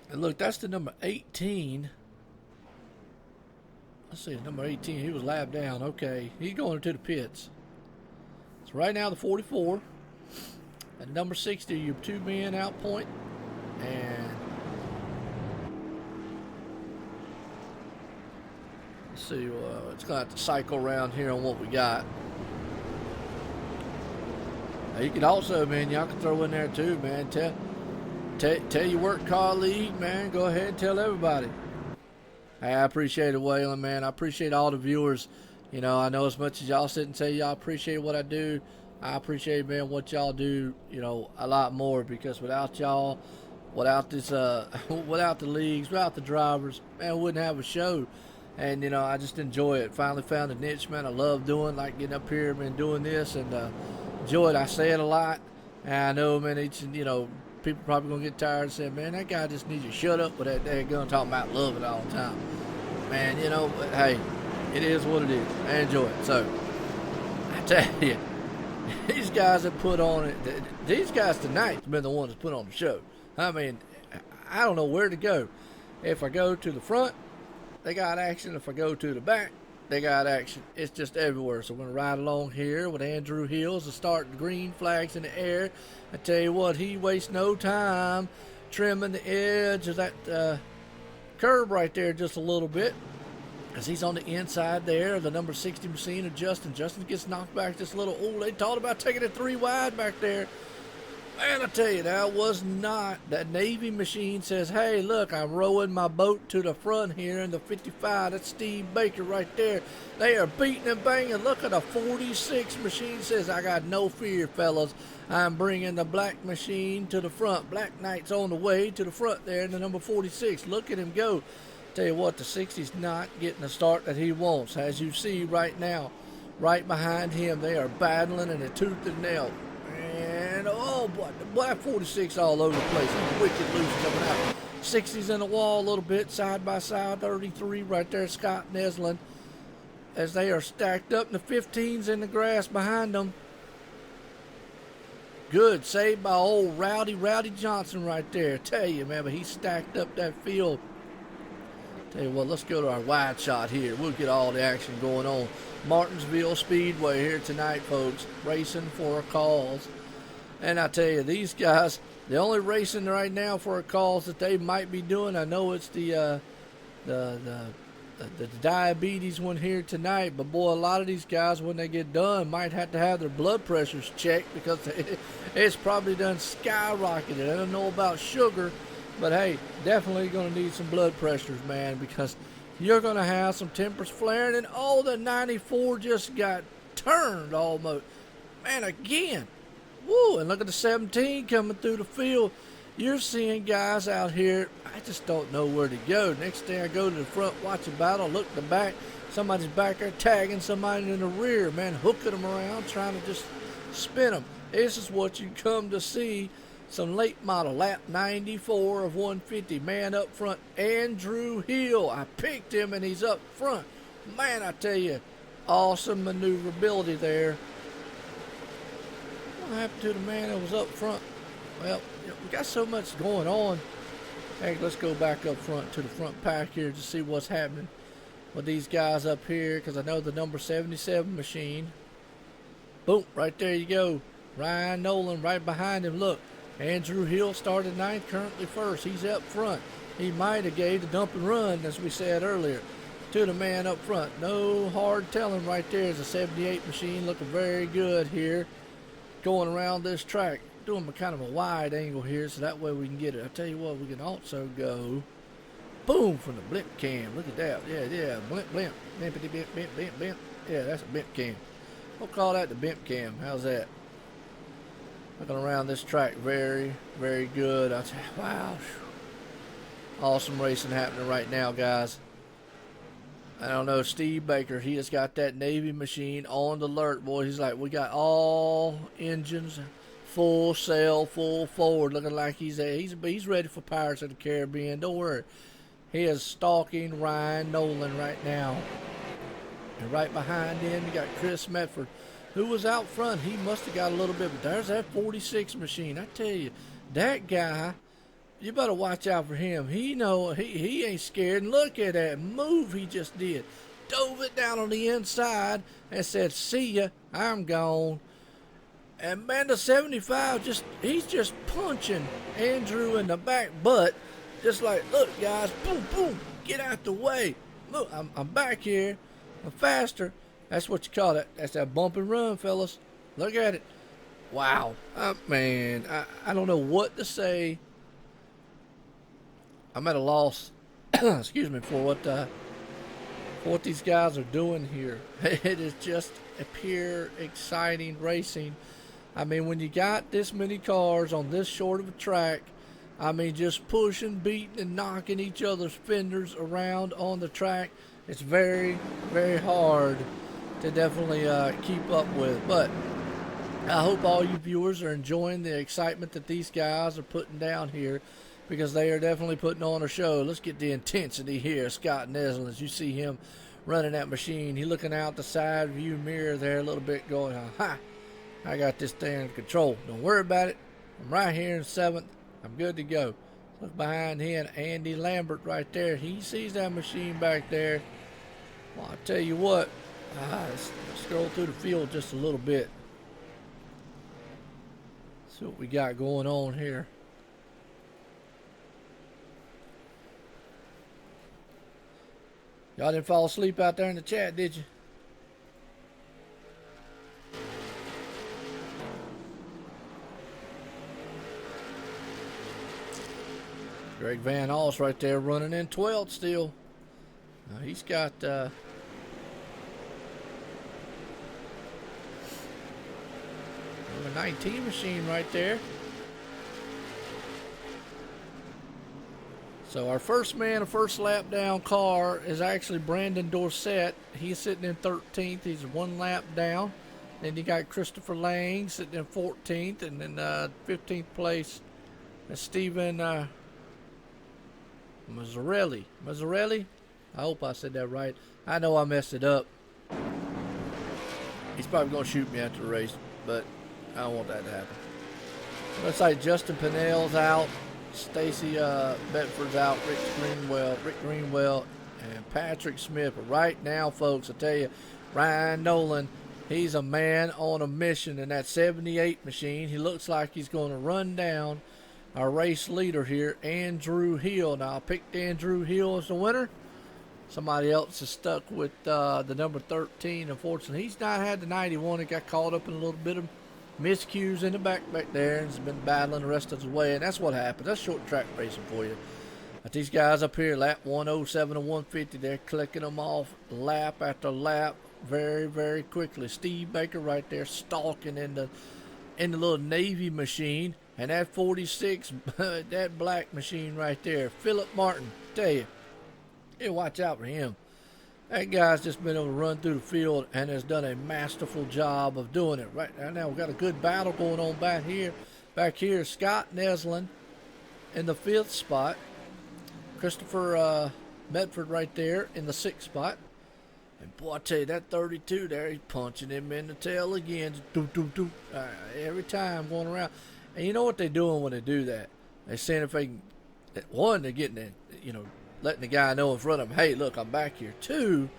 And look, that's the number 18. Let's see, number 18, he was lapped down. Okay, he's going to the pits. So right now, the 44. And number 60, your two men out point. And let's see, it's going to have to cycle around here on what we got. Now, you could also, man, y'all can throw in there too, man. Tell your work colleague, man. Go ahead and tell everybody. Hey, I appreciate it, Waylon, man. I appreciate all the viewers. You know, I know as much as y'all sit and say y'all appreciate what I do, I appreciate, man, what y'all do, you know, a lot more, because without y'all, without this, without the leagues, without the drivers, man, we wouldn't have a show. And, you know, I just enjoy it. Finally found a niche, man, I love doing, like getting up here, man, doing this, and enjoy it. I say it a lot, and I know, man, people probably going to get tired and say, man, that guy just needs to shut up with that daggone talking about love it all the time. Man, you know, but hey, it is what it is. I enjoy it. So, I tell you, these guys that put on it, these guys tonight have been the ones that put on the show. I mean, I don't know where to go. If I go to the front, they got action. If I go to the back, they got action. It's just everywhere. So we're going to ride along here with Andrew Hills to start the green flags in the air. I tell you what, he wastes no time trimming the edge of that curb right there just a little bit, because he's on the inside there. The number 60 machine of Justin. Justin gets knocked back just a little. Oh, they thought about taking it 3 wide back there. Man, I tell you, that was not. That Navy machine says, hey, look, I'm rowing my boat to the front here in the 55. That's Steve Baker right there. They are beating and banging. Look at the 46 machine says, I got no fear, fellas. I'm bringing the black machine to the front. Black Knight's on the way to the front there in the number 46. Look at him go. Tell you what, the 60's not getting the start that he wants. As you see right now, right behind him, they are battling in a tooth and nail. And oh boy, the black 46 all over the place. He's wicked loose coming out. 60's in the wall a little bit, side by side. 33 right there, Scott Neslin, as they are stacked up. And the 15's in the grass behind them. Good save by old Rowdy Johnson right there. Tell you, man, but he stacked up that field. Tell you what, let's go to our wide shot here. We'll get all the action going on. Martinsville Speedway here tonight, folks. Racing for a cause. And I tell you, these guys, the only racing right now for a cause that they might be doing, I know it's the diabetes one here tonight, but boy, a lot of these guys, when they get done, might have to have their blood pressures checked because it's probably done skyrocketed. I don't know about sugar, but hey, definitely going to need some blood pressures, man, because you're going to have some tempers flaring. And oh, the 94 just got turned almost. Man, again. Woo, and look at the 17 coming through the field. You're seeing guys out here, I just don't know where to go. Next thing I go to the front, watch a battle, look to the back. Somebody's back there tagging somebody in the rear, man, hooking them around, trying to just spin them. This is what you come to see. Some late model, lap 94 of 150. Man up front, Andrew Hill. I picked him, and he's up front. Man, I tell you, awesome maneuverability there. What happened to the man that was up front? Well, you know, we got so much going on. Hey, let's go back up front to the front pack here to see what's happening with these guys up here, because I know the number 77 machine. Boom, right there you go. Ryan Nolan right behind him. Look. Andrew Hill started ninth, currently first. He's up front. He might have gave the dump and run, as we said earlier, to the man up front. No hard telling right there. Is a 78 machine looking very good here. Going around this track. Doing a kind of a wide angle here, so that way we can get it. I tell you what, we can also go boom from the blimp cam. Look at that. Yeah. Blimp. Blimp. Yeah, that's a blimp cam. We'll call that the blimp cam. How's that? Looking around this track, very, very good. I tell you, wow. Awesome racing happening right now, guys. I don't know, Steve Baker, he has got that Navy machine on the alert, boy. He's like, we got all engines full sail, full forward, looking like he's ready for Pirates of the Caribbean. Don't worry. He is stalking Ryan Nolan right now. And right behind him, you got Chris Medford, who was out front. He must have got a little bit, but there's that 46 machine. I tell you, that guy, you better watch out for him. He ain't scared. And look at that move he just did. Dove it down on the inside and said, see ya, I'm gone. And man, the 75, he's just punching Andrew in the back butt. Just like, look, guys, boom, boom, get out the way. Look, I'm back here. I'm faster. That's what you call it. That's that bump and run, fellas. Look at it. Wow. Man, I don't know what to say. I'm at a loss, excuse me, for what these guys are doing here. It is just a pure exciting racing. I mean, when you got this many cars on this short of a track, I mean, just pushing, beating, and knocking each other's fenders around on the track, it's very, very hard to definitely keep up with. But I hope all you viewers are enjoying the excitement that these guys are putting down here, because they are definitely putting on a show. Let's get the intensity here. Scott Neslin, as you see him running that machine, he's looking out the side view mirror there a little bit, going, ha, I got this thing under control. Don't worry about it. I'm right here in 7th. I'm good to go. Look behind him, Andy Lambert right there. He sees that machine back there. Well, I'll tell you what, let's scroll through the field just a little bit. See what we got going on here. Y'all didn't fall asleep out there in the chat, did you? Greg Van Alst right there running in 12th still. He's got number 19 machine right there. So our first man, a first lap down car is actually Brandon Dorsett. He's sitting in 13th. He's one lap down. Then you got Christopher Lang sitting in 14th, and then 15th place is Stephen Mazzarelli. Mazzarelli? I hope I said that right. I know I messed it up. He's probably going to shoot me after the race, but I don't want that to happen. Looks like Justin Pinnell's out. Stacy Bedford's out. Rick Greenwell, and Patrick Smith. But right now, folks, I tell you, Ryan Nolan, he's a man on a mission in that 78 machine. He looks like he's going to run down our race leader here, Andrew Hill. Now, I picked Andrew Hill as the winner. Somebody else is stuck with the number 13. Unfortunately, he's not had the 91. He got caught up in a little bit of miscues in the back there and has been battling the rest of his way. And that's what happens. That's short track racing for you. But these guys up here, lap 107 and 150, they're clicking them off lap after lap very, very quickly. Steve Baker right there stalking in the little Navy machine. And that 46, that black machine right there, Philip Martin, tell you, watch out for him. That guy's just been able to run through the field and has done a masterful job of doing it. Right now, we've got a good battle going on back here. Back here, Scott Neslin in the 5th spot. Christopher Medford right there in the 6th spot. And boy, I tell you, that 32 there, he's punching him in the tail again. Every time going around. And you know what they're doing when they do that? They're saying if they can, one, they're getting it, letting the guy know in front of him, hey, look, I'm back here. 2,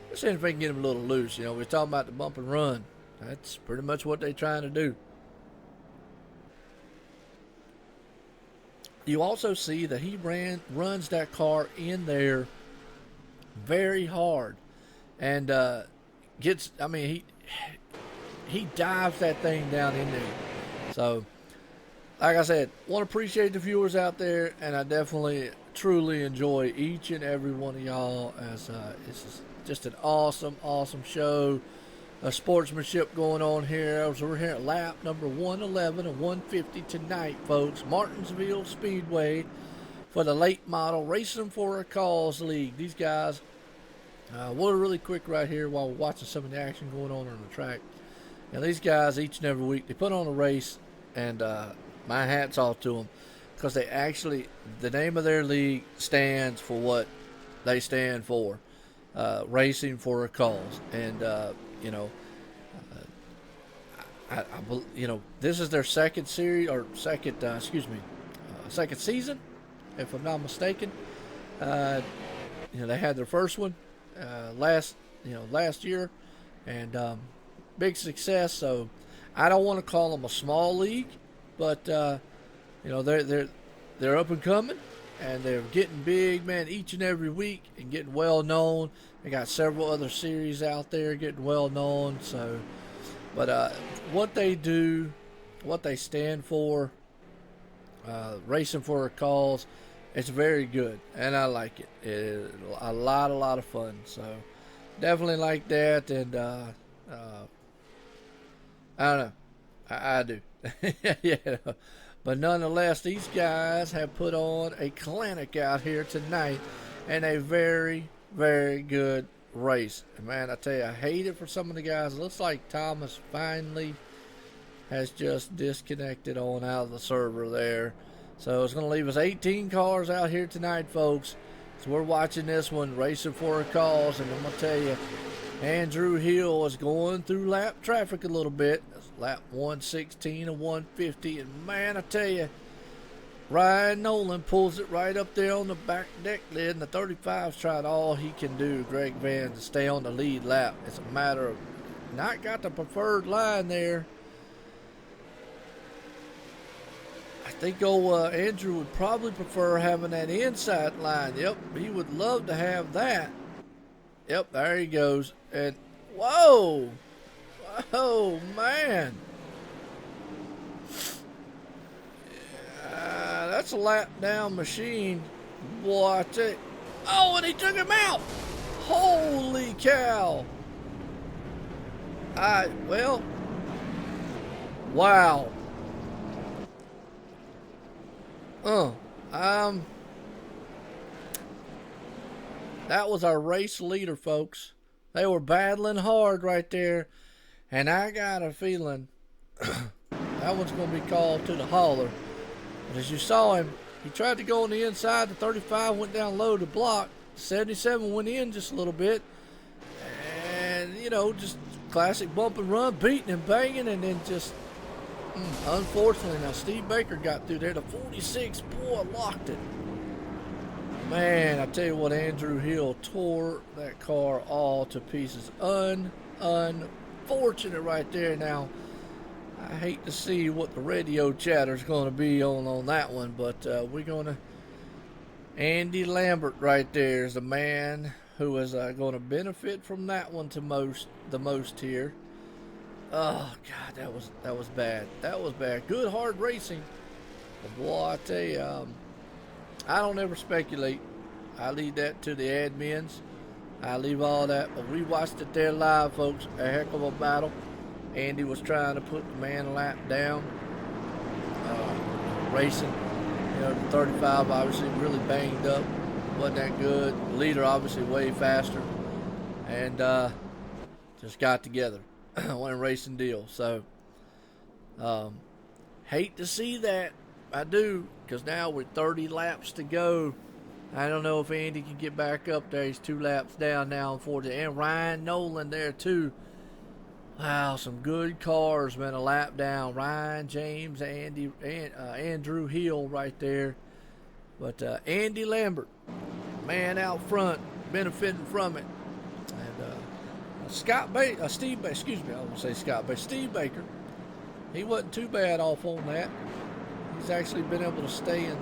they're saying if they can get him a little loose. We're talking about the bump and run. That's pretty much what they're trying to do. You also see that he runs that car in there very hard. And he dives that thing down in there. So, like I said, want to appreciate the viewers out there, and I definitely, truly enjoy each and every one of y'all, as it's just an awesome, awesome show of sportsmanship going on here. So we're here at lap number 111 and 150 tonight, folks. Martinsville Speedway for the late model Racing for a Cause League. These guys, we're really quick right here while we're watching some of the action going on the track. Now, these guys, each and every week, they put on a race, and my hat's off to them, because they actually, the name of their league stands for what they stand for, Racing for a Cause. And, this is their second series, or second season, if I'm not mistaken. They had their first one last year, and big success. So I don't want to call them a small league, but they're up and coming, and they're getting big, man, each and every week, and getting well known. They got several other series out there getting well known. So, but what they do, what they stand for, Racing for a Cause, it's very good, and I like it. It's a lot of fun. So definitely like that, and I don't know, I do. Yeah. But nonetheless, these guys have put on a clinic out here tonight, and a very, very good race. And man, I tell you, I hate it for some of the guys. It looks like Thomas finally has just disconnected on out of the server there. So it's going to leave us 18 cars out here tonight, folks. So we're watching this one, Racing for a Cause, and I'm going to tell you, Andrew Hill is going through lap traffic a little bit. That's lap 116 and 150. And man, I tell you, Ryan Nolan pulls it right up there on the back deck lid. And the 35's tried all he can do, Greg Van, to stay on the lead lap. It's a matter of not got the preferred line there. I think old Andrew would probably prefer having that inside line. Yep, he would love to have that. Yep, there he goes. And whoa, man, That's a lap down machine. Boy, I tell you. Oh, and he took him out. Holy cow. Well, wow. That was our race leader, folks. They were battling hard right there, and I got a feeling that one's going to be called to the hauler. But as you saw him, he tried to go on the inside. The 35 went down low to block. 77 went in just a little bit, and just classic bump and run, beating and banging, and then just unfortunately, now Steve Baker got through there. The 46, boy, locked it. Man, I tell you what, Andrew Hill tore that car all to pieces. Unfortunate right there. Now, I hate to see what the radio chatter's going to be on that one, but we're going to... Andy Lambert right there is the man who is going to benefit from that one the most here. Oh, God, that was bad. That was bad. Good, hard racing. But boy, I tell you, I don't ever speculate. I leave that to the admins. I leave all that. But we watched it there live, folks. A heck of a battle. Andy was trying to put the man lap down. Racing. The 35 obviously really banged up. Wasn't that good. The leader obviously way faster. And just got together. Won a racing deal. So, hate to see that. I do, because now with 30 laps to go, I don't know if Andy can get back up there. He's 2 laps down now, unfortunately. And Ryan Nolan there, too. Wow, some good cars, man. A lap down. Ryan, James, Andy, and Andrew Hill right there. But Andy Lambert, man out front, benefiting from it. And Steve Baker, he wasn't too bad off on that. He's actually been able to stay in.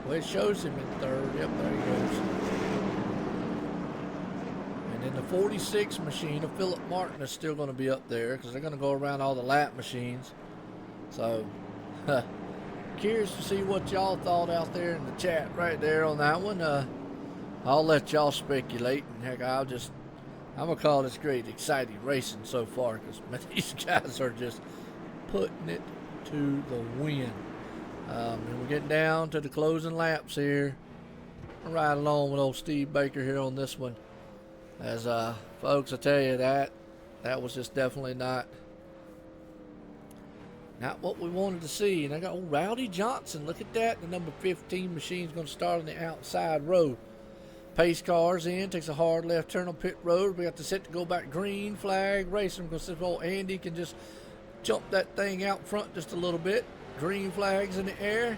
Well, it shows him in third. Yep, there he goes. And then the 46 machine of Philip Martin is still going to be up there because they're going to go around all the lap machines. So, curious to see what y'all thought out there in the chat right there on that one. I'll let y'all speculate. And heck, I'm going to call this great, exciting racing so far because these guys are just putting it to the win. And we're getting down to the closing laps here. I'll ride along with old Steve Baker here on this one. As folks, I tell you that was just definitely not what we wanted to see. And I got old Rowdy Johnson. Look at that. The number 15 machine's going to start on the outside road. Pace cars in, takes a hard left turn on pit road. We got the set to go back, green flag racing because if old Andy can just jump that thing out front just a little bit. Green flags in the air.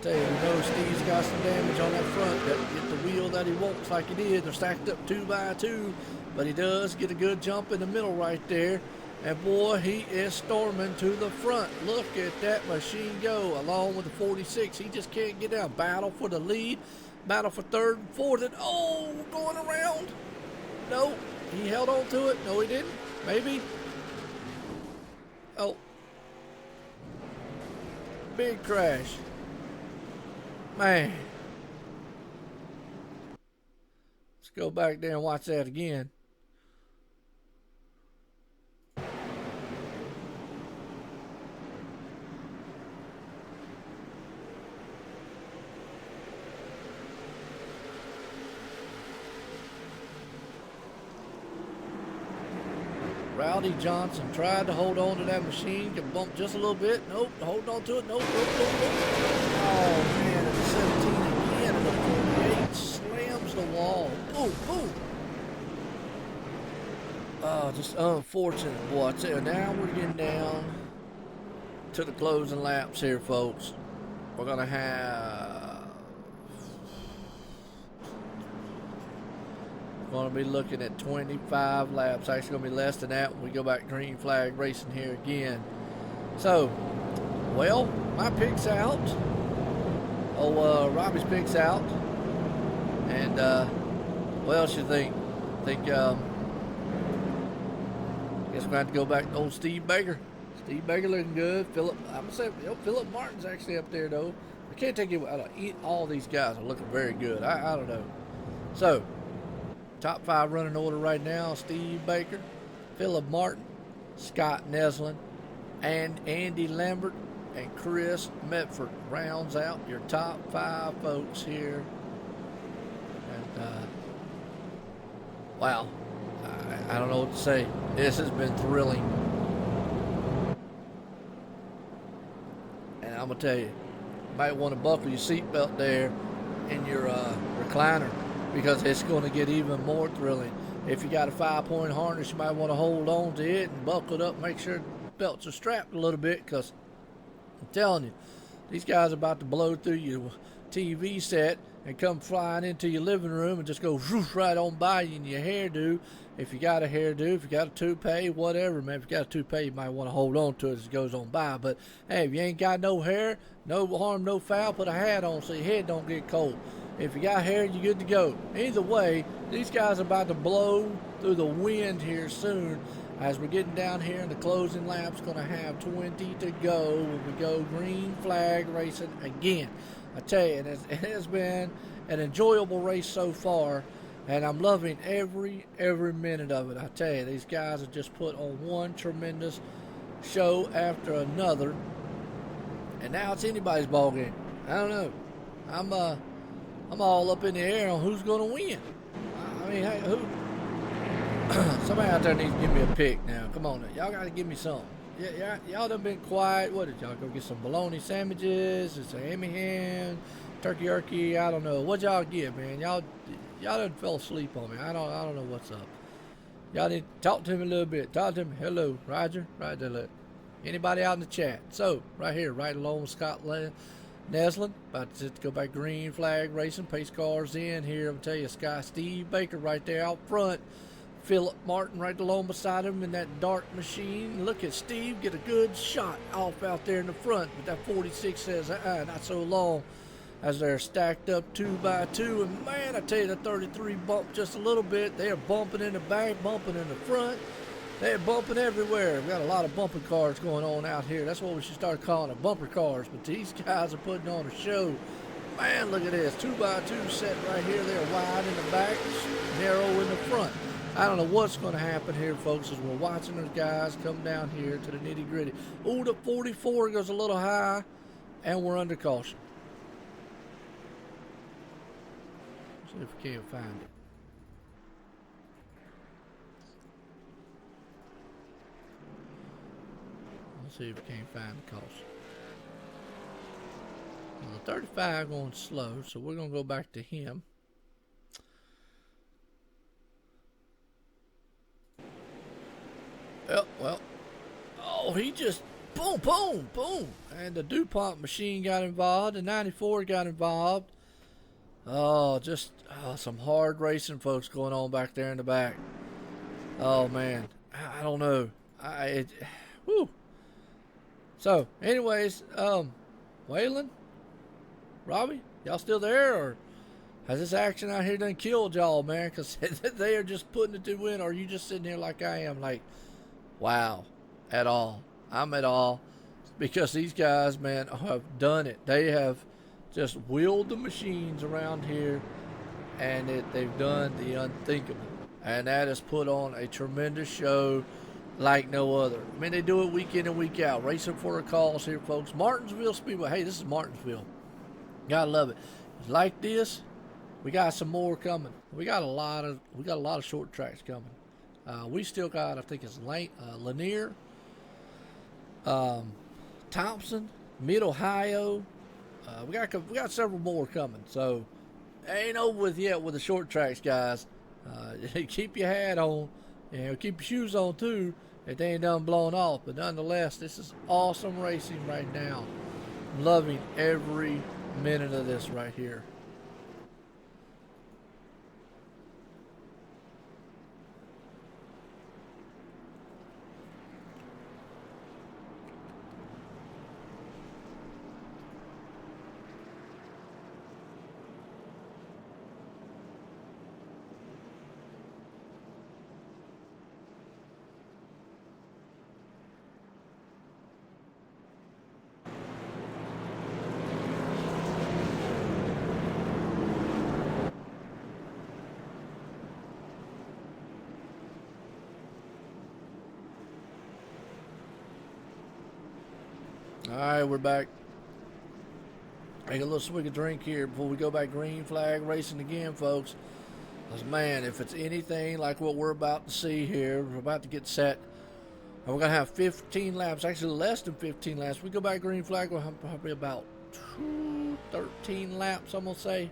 Tell you, Steve's got some damage on that front. Doesn't get the wheel that he wants like he did. They're stacked up 2 by 2, but he does get a good jump in the middle right there. And boy, he is storming to the front. Look at that machine go, along with the 46. He just can't get down. Battle for the lead. Battle for third and fourth. And going around. No, he held on to it. No, he didn't. Maybe. Oh. Big crash. Man. Let's go back there and watch that again. Rowdy Johnson tried to hold on to that machine, could bump just a little bit. Nope, hold on to it. Nope. Oh, man, and the 17 again, and the 48 slams the wall. Boom, boom. Oh, just unfortunate, boy. I tell you, now we're getting down to the closing laps here, folks. We're going to have... Going to be looking at 25 laps. Actually going to be less than that when we go back green flag racing here again. So, well, my pick's out. Robbie's pick's out. And what else you think? Guess we're going to have to go back to old Steve Baker. Steve Baker looking good. Philip, I'm gonna say Philip Martin's actually up there though. I can't take it. All these guys are looking very good. I don't know. So, top 5 running order right now: Steve Baker, Philip Martin, Scott Neslin, and Andy Lambert and Chris Medford rounds out your top 5 folks here. And wow, I don't know what to say. This has been thrilling. And I'm going to tell you, you might want to buckle your seatbelt there in your recliner, because it's going to get even more thrilling. If you got a 5-point harness, you might want to hold on to it and buckle it up, make sure the belts are strapped a little bit, because I'm telling you, these guys are about to blow through your TV set and come flying into your living room and just go whoosh right on by you in your hairdo. If you got a hairdo, if you got a toupee, whatever, man. If you got a toupee, you might want to hold on to it as it goes on by. But, hey, if you ain't got no hair, no harm, no foul, put a hat on so your head don't get cold. If you got hair, you're good to go. Either way, these guys are about to blow through the wind here soon. As we're getting down here, and the closing lap's going to have 20 to go when we go green flag racing again. I tell you, it has been an enjoyable race so far, and I'm loving every minute of it. I tell you, these guys have just put on one tremendous show after another, and now it's anybody's ball game. I don't know. I'm all up in the air on who's going to win. I mean, hey, who? Somebody out there needs to give me a pick now. Come on now. Y'all got to give me something. Yeah, y'all done been quiet. What did y'all go get? Some bologna sandwiches, some hammy ham, turkey. I don't know. What y'all get, man? Y'all done fell asleep on me. I don't know what's up. Y'all need to talk to me a little bit. Talk to me. Hello, Roger. Right there, look. Anybody out in the chat? So, right here, right along with Scott Neslin, about to go by green flag racing. Pace cars in here. I'm telling you, Steve Baker right there out front. Philip Martin right along beside him in that dark machine. Look at Steve get a good shot off out there in the front, but that 46 says, not so long, as they're stacked up 2 by 2. And man, I tell you, the 33 bumped just a little bit. They are bumping in the back, bumping in the front. They're bumping everywhere. We got a lot of bumping cars going on out here. That's what we should start calling it, bumper cars. But these guys are putting on a show. Man, look at this, 2 by 2 set right here. They're wide in the back, narrow in the front. I don't know what's going to happen here, folks, as we're watching those guys come down here to the nitty-gritty. Oh, the 44 goes a little high, and we're under caution. Let's see if we can't find it. Let's see if we can't find the caution. Well, the 35 going slow, so we're going to go back to him. Well, oh, he just boom. And the DuPont machine got involved. The 94 got involved. Oh, some hard racing, folks, going on back there in the back. Oh, man. I don't know. Whew. So, anyways, Waylon, Robbie, y'all still there, or has this action out here done killed y'all, man? Because they are just putting it to win, or are you just sitting here like I am, like, wow, at all. I'm at all, because these guys, man, have done it. They have just wheeled the machines around here, and they've done the unthinkable. And that has put on a tremendous show like no other. I mean, they do it week in and week out. Racing for a cause here, folks. Martinsville Speedway. Hey, this is Martinsville. Gotta love it. Like this, we got some more coming. We got a lot of short tracks coming. We still got, I think it's Lanier, Thompson, Mid-Ohio. We got several more coming. So, ain't over with yet with the short tracks, guys. Keep your hat on. Keep your shoes on, too, if they ain't done blown off. But nonetheless, this is awesome racing right now. I'm loving every minute of this right here. Alright, we're back. Take a little swig of drink here before we go back green flag racing again, folks. Because, man, if it's anything like what we're about to see here, we're about to get set. And we're going to have 15 laps, actually less than 15 laps. We go back green flag, we'll have probably about 13 laps, I'm going to say.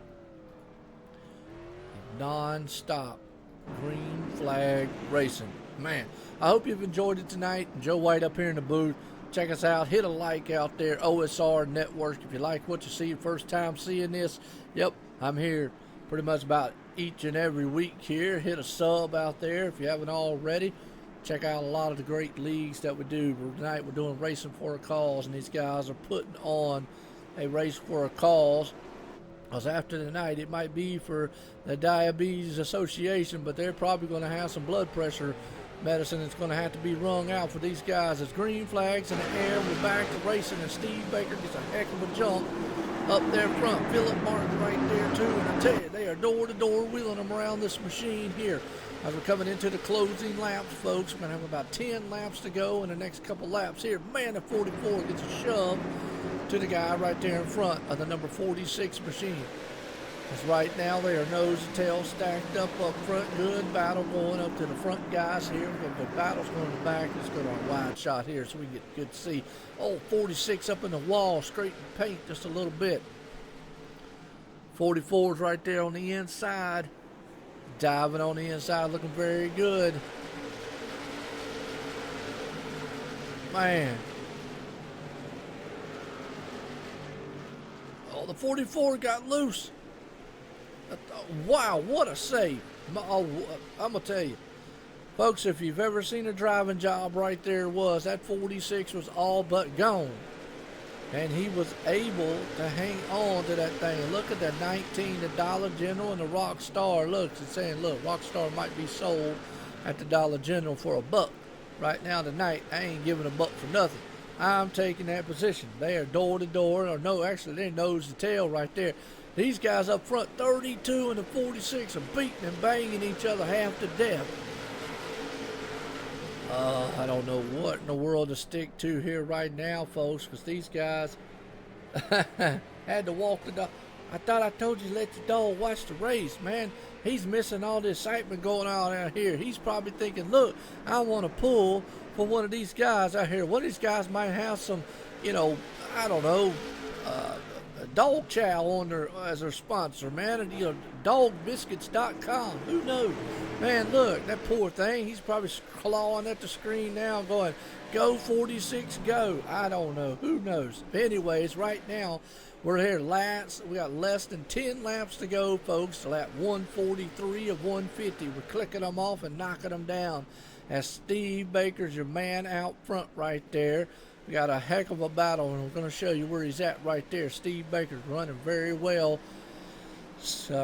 Non-stop green flag racing. Man, I hope you've enjoyed it tonight. Joe White up here in the booth. Check us out. Hit a like out there. OSR Network. If you like what you see, first time seeing this, yep, I'm here pretty much about each and every week here. Hit a sub out there if you haven't already. Check out a lot of the great leagues that we do. Tonight we're doing Racing for a Cause, and these guys are putting on a Race for a Cause. Because after tonight, it might be for the Diabetes Association, but they're probably going to have some blood pressure medicine that's going to have to be wrung out for these guys. As green flags in the air, we're back to racing, and Steve Baker gets a heck of a jump up there front. Philip Martin right there too, and I tell you, they are door to door wheeling them around this machine here. As we're coming into the closing laps, folks, we're going to have about 10 laps to go in the next couple laps here. Man, the 44 gets a shove to the guy right there in front of the number 46 machine. Because right now they are nose and tail stacked up front. Good battle going up to the front guys here. The battle's going to the back. Let's go to our wide shot here so we can get good to see. Oh, 46 up in the wall, straight in paint just a little bit. 44's right there on the inside. Diving on the inside, looking very good. Man. Oh, the 44 got loose. Wow, what a save. I'm going to tell you. Folks, if you've ever seen a driving job right there was, that 46 was all but gone. And he was able to hang on to that thing. Look at that 19, the Dollar General and the Rockstar. Look, it's saying, look, Rockstar might be sold at the Dollar General for $1. Right now tonight, I ain't giving $1 for nothing. I'm taking that position. They are door to door, or no, actually they're nose to tail right there. These guys up front, 32 and the 46, are beating and banging each other half to death. I don't know what in the world to stick to here right now, folks, because these guys had to walk the dog. I thought I told you to let the dog watch the race, man. He's missing all the excitement going on out here. He's probably thinking, look, I want to pull for one of these guys out here. One of these guys might have some, I don't know, dog chow on their as their sponsor, man. And, dogbiscuits.com. Who knows? Man, look, that poor thing. He's probably clawing at the screen now going, go 46, go. I don't know. Who knows? Anyways, right now, we're here laps. We got less than 10 laps to go, folks. Lap 143 of 150. We're clicking them off and knocking them down. As Steve Baker's your man out front right there. We got a heck of a battle, and we're going to show you where he's at right there. Steve Baker's running very well.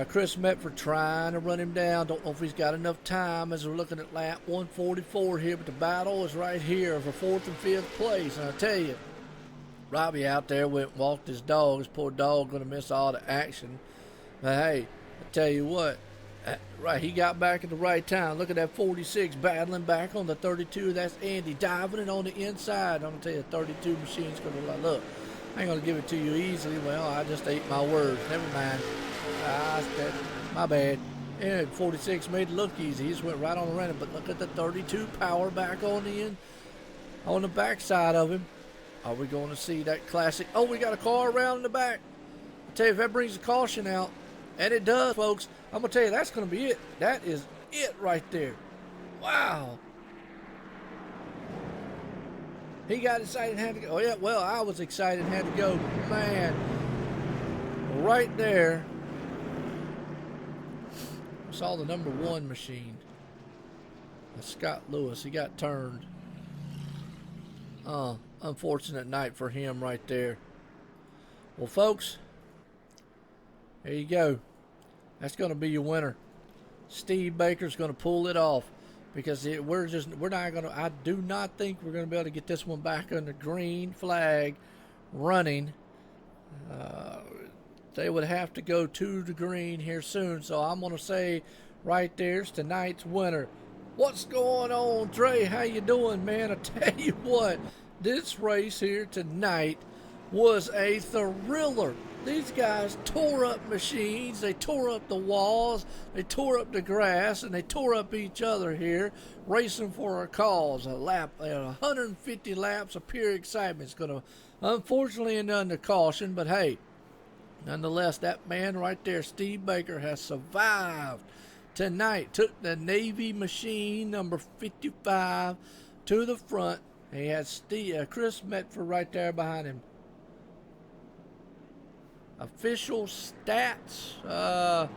Chris Metford trying to run him down. Don't know if he's got enough time as we're looking at lap 144 here, but the battle is right here for 4th and 5th place. And I tell you, Robbie out there went and walked his dog. His poor dog going to miss all the action. But hey, I tell you what, right, he got back at the right time. Look at that 46 battling back on the 32. That's Andy diving it on the inside. I'm going to tell you, 32 machine's going to look. I ain't going to give it to you easily. Well, I just ate my words. Never mind. My bad. Yeah, 46 made it look easy. He just went right on the running. But look at the 32 power back on the backside of him. Are we going to see that classic? Oh, we got a car around in the back. I tell you, if that brings the caution out, and it does, folks, I'm going to tell you, that's going to be it. That is it right there. Wow. He got excited and had to go. Oh, yeah, well, I was excited and had to go. Man, right there. I saw the number 1 machine. That's Scott Lewis. He got turned. Unfortunate night for him right there. Well, folks, there you go. That's going to be your winner. Steve Baker's going to pull it off because we're not going to. I do not think we're going to be able to get this one back under green flag running. They would have to go to the green here soon. So I'm going to say right there's tonight's winner. What's going on, Dre? How you doing, man? I tell you what, this race here tonight was a thriller. These guys tore up machines, they tore up the walls, they tore up the grass, and they tore up each other here, racing for a cause. A lap, 150 laps of pure excitement. It's going to unfortunately end under caution, but hey, nonetheless, that man right there, Steve Baker, has survived tonight. Took the Navy machine, number 55, to the front. He had Chris Metford right there behind him. Official stats. What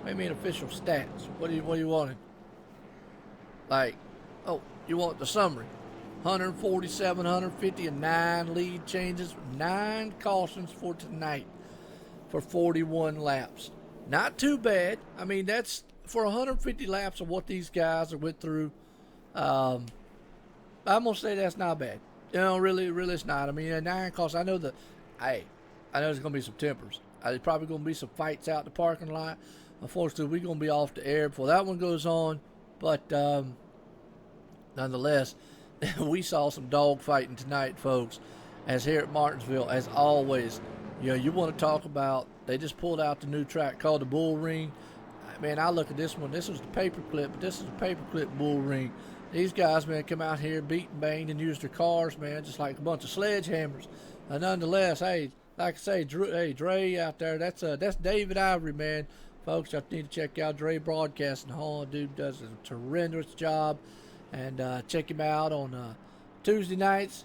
do you mean official stats? What do you want? Like, oh, you want the summary? 147, 150, and 9 lead changes, 9 cautions for tonight for 41 laps. Not too bad. I mean, that's for 150 laps of what these guys have went through. I'm gonna say that's not bad. You know, really, it's not. I mean, 9 cautions. I know there's going to be some tempers. There's probably going to be some fights out in the parking lot. Unfortunately, we're going to be off the air before that one goes on. But nonetheless, we saw some dog fighting tonight, folks, as here at Martinsville, as always. You know, you want to talk about, they just pulled out the new track called the Bull Ring. Man, I look at this one. This was the paperclip, but this is the paperclip Bull Ring. These guys, man, come out here, beat and banged and used their cars, man, just like a bunch of sledgehammers. Nonetheless, hey, like I say, Dre out there, that's David Ivory, man. Folks, y'all need to check out Dre Broadcasting Hall. Dude does a tremendous job. And check him out on Tuesday nights.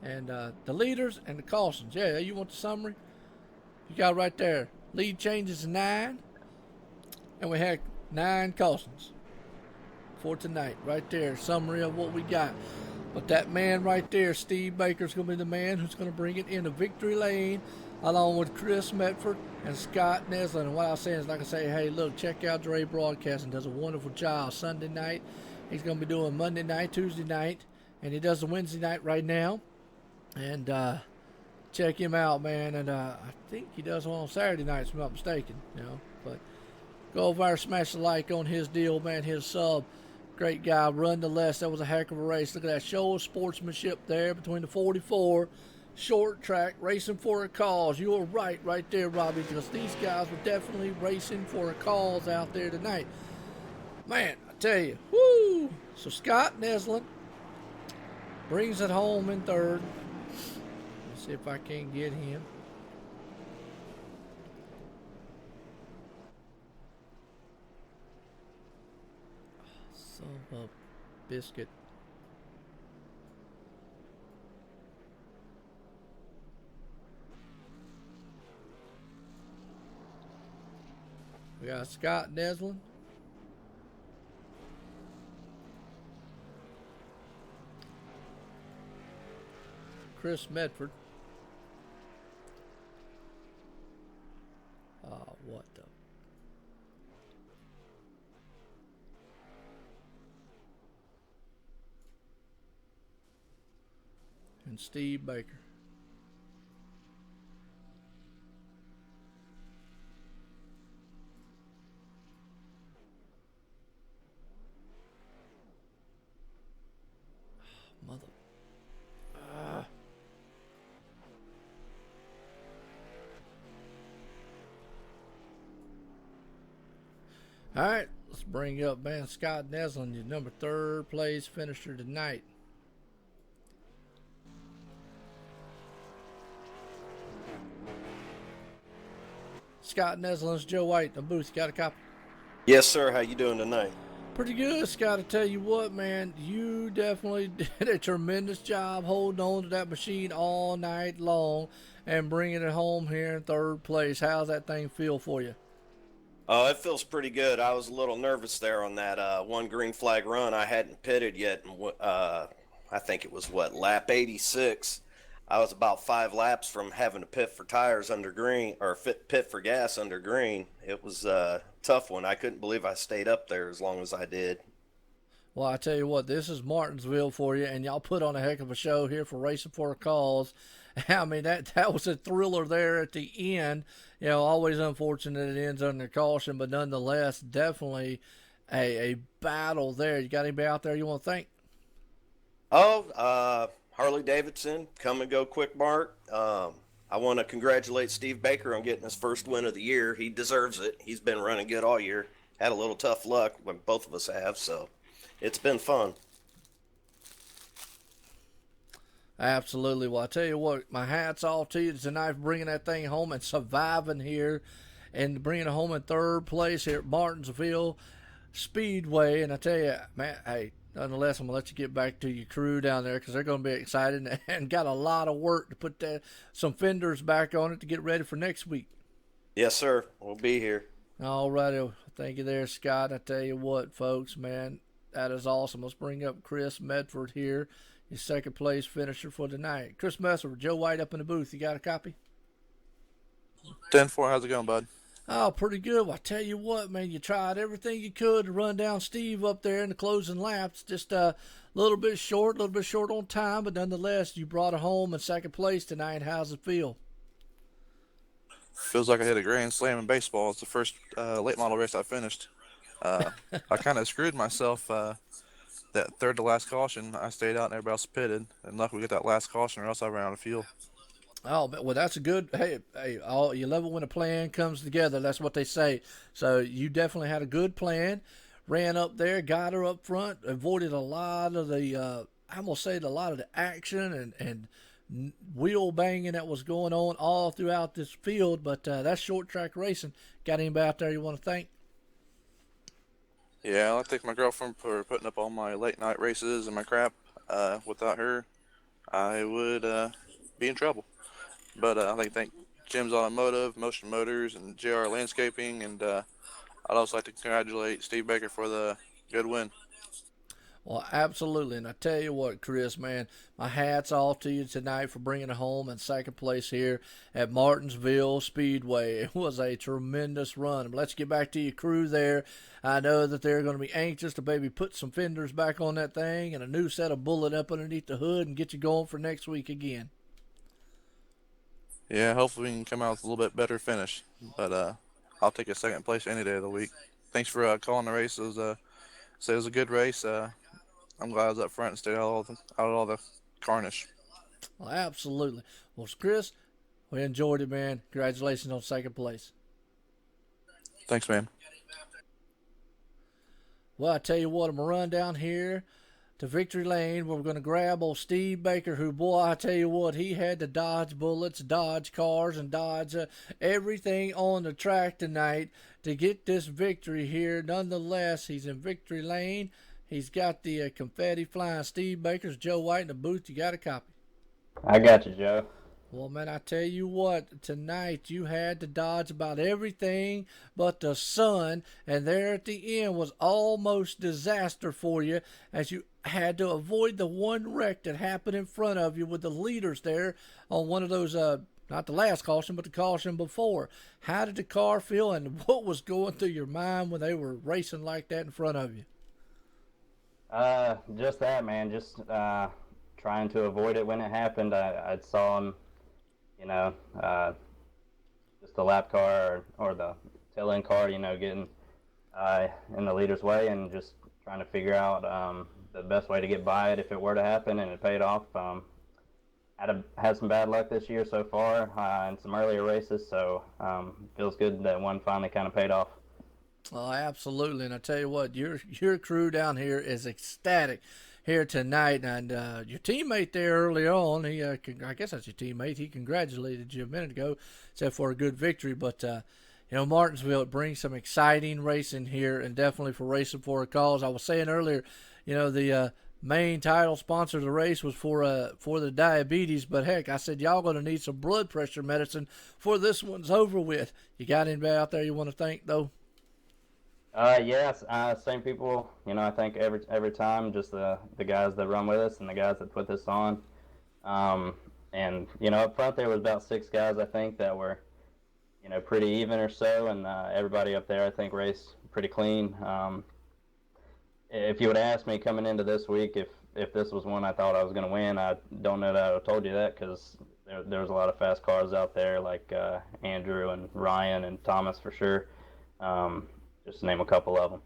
And the leaders and the cautions. Yeah, you want the summary? You got right there. Lead changes 9. And we had 9 cautions for tonight. Right there, summary of what we got. But that man right there, Steve Baker, is going to be the man who's going to bring it into victory lane, along with Chris Metford and Scott Neslin. And what I was saying is, like I say, hey, look, check out Dre Broadcasting. Does a wonderful job Sunday night. He's going to be doing Monday night, Tuesday night, and he does the Wednesday night right now. And check him out, man. And I think he does one on Saturday night, if I'm not mistaken. You know, but go over there, smash the like on his deal, man, his sub. Great guy, run the less. That was a heck of a race. Look at that show of sportsmanship there between the 44. Short track, racing for a cause. You were right there, Robbie, because these guys were definitely racing for a cause out there tonight. Man, I tell you, whoo! So Scott Neslin brings it home in third. Let's see if I can get him. Son of a biscuit. We got Scott Neslin. Chris Medford. What the? And Steve Baker. Mother. All right, let's bring up, man, Scott Neslin, your number 3rd place finisher tonight. Scott Neslin's Joe White, the booth. You got a copy? Yes, sir. How you doing tonight? Pretty good, Scott. I tell you what, man, you definitely did a tremendous job holding on to that machine all night long and bringing it home here in 3rd place. How's that thing feel for you? Oh, it feels pretty good. I was a little nervous there on that one green flag run. I hadn't pitted yet. I think it was, lap 86. I was about 5 laps from having to pit for tires under green, or pit for gas under green. It was a tough one. I couldn't believe I stayed up there as long as I did. Well, I tell you what, this is Martinsville for you, and y'all put on a heck of a show here for Racing for a Cause. I mean, that was a thriller there at the end. You know, always unfortunate it ends under caution, but nonetheless, definitely a battle there. You got anybody out there you want to thank? Oh, Harley Davidson, come and go quick mark. I want to congratulate Steve Baker on getting his first win of the year. He deserves it. He's been running good all year. Had a little tough luck when both of us have, so it's been fun. Absolutely. Well, I tell you what, my hat's off to you tonight for bringing that thing home and surviving here and bringing it home in third place here at Martinsville Speedway. And I tell you, man, hey, nonetheless, I'm going to let you get back to your crew down there because they're going to be excited and got a lot of work to put some fenders back on it to get ready for next week. Yes, sir. We'll be here. All righty. Thank you there, Scott. I tell you what, folks, man, that is awesome. Let's bring up Chris Medford here, his second place finisher for tonight. Chris Medford, Joe White up in the booth. You got a copy? 10-4, how's it going, bud? Oh, pretty good. Well, I tell you what, man, you tried everything you could to run down Steve up there in the closing laps. Just a little bit short on time, but nonetheless, you brought it home in second place tonight. How's it feel? Feels like I hit a grand slam in baseball. It's the first late model race I finished. I kind of screwed myself that third to last caution. I stayed out and everybody else pitted, and luckily we got that last caution or else I ran out of fuel. Oh, well, that's a good. Hey, you love it when a plan comes together. That's what they say. So you definitely had a good plan. Ran up there, got her up front, avoided a lot of the. I'm gonna say a lot of the action and wheel banging that was going on all throughout this field. But that's short track racing. Got anybody out there you want to thank? Yeah, I'd like to thank my girlfriend for putting up all my late night races and my crap. Without her, I would be in trouble. But I'd like to thank Jim's Automotive, Motion Motors, and JR Landscaping, and I'd also like to congratulate Steve Baker for the good win. Well, absolutely. And I tell you what, Chris, man, my hat's off to you tonight for bringing it home in second place here at Martinsville Speedway. It was a tremendous run. But let's get back to your crew there. I know that they're going to be anxious to maybe put some fenders back on that thing and a new set of bullet up underneath the hood and get you going for next week again. Yeah, hopefully we can come out with a little bit better finish. But I'll take a second place any day of the week. Thanks for calling the race. It was a good race. I'm glad I was up front and stayed out of all the carnage. Well, absolutely. Well, Chris, we enjoyed it, man. Congratulations on second place. Thanks, man. Well, I tell you what, I'm going to run down here to Victory Lane. We're going to grab old Steve Baker, who, boy, I tell you what, he had to dodge bullets, dodge cars, and dodge everything on the track tonight to get this victory here. Nonetheless, he's in Victory Lane. He's got the confetti flying. Steve Baker's Joe White in the booth. You got a copy? I got you, Joe. Well, man, I tell you what, tonight you had to dodge about everything but the sun, and there at the end was almost disaster for you as you had to avoid the one wreck that happened in front of you with the leaders there on one of those, not the last caution, but the caution before. How did the car feel, and what was going through your mind when they were racing like that in front of you? Just that, man. Just trying to avoid it when it happened. I saw him, just the lap car or the tail-end car, getting in the leader's way and just trying to figure out the best way to get by it if it were to happen, and it paid off. Had some bad luck this year so far in some earlier races, so feels good that one finally kind of paid off. Oh, absolutely. And I tell you what, your crew down here is ecstatic here tonight. And your teammate there early on, I guess that's your teammate, he congratulated you a minute ago, said for a good victory. But, Martinsville, it brings some exciting racing here, and definitely for Racing for a Cause. I was saying earlier, the main title sponsor of the race was for the diabetes, but heck, I said y'all going to need some blood pressure medicine before this one's over with. You got anybody out there you want to thank, though? Yes, same people, I think every time, just the guys that run with us and the guys that put this on. And, up front there was about 6 guys, I think, that were, pretty even or so, and everybody up there, I think, raced pretty clean. If you would ask me coming into this week if this was one I thought I was going to win, I don't know that I would have told you that, because there was a lot of fast cars out there, like Andrew and Ryan and Thomas for sure. Just to name a couple of them.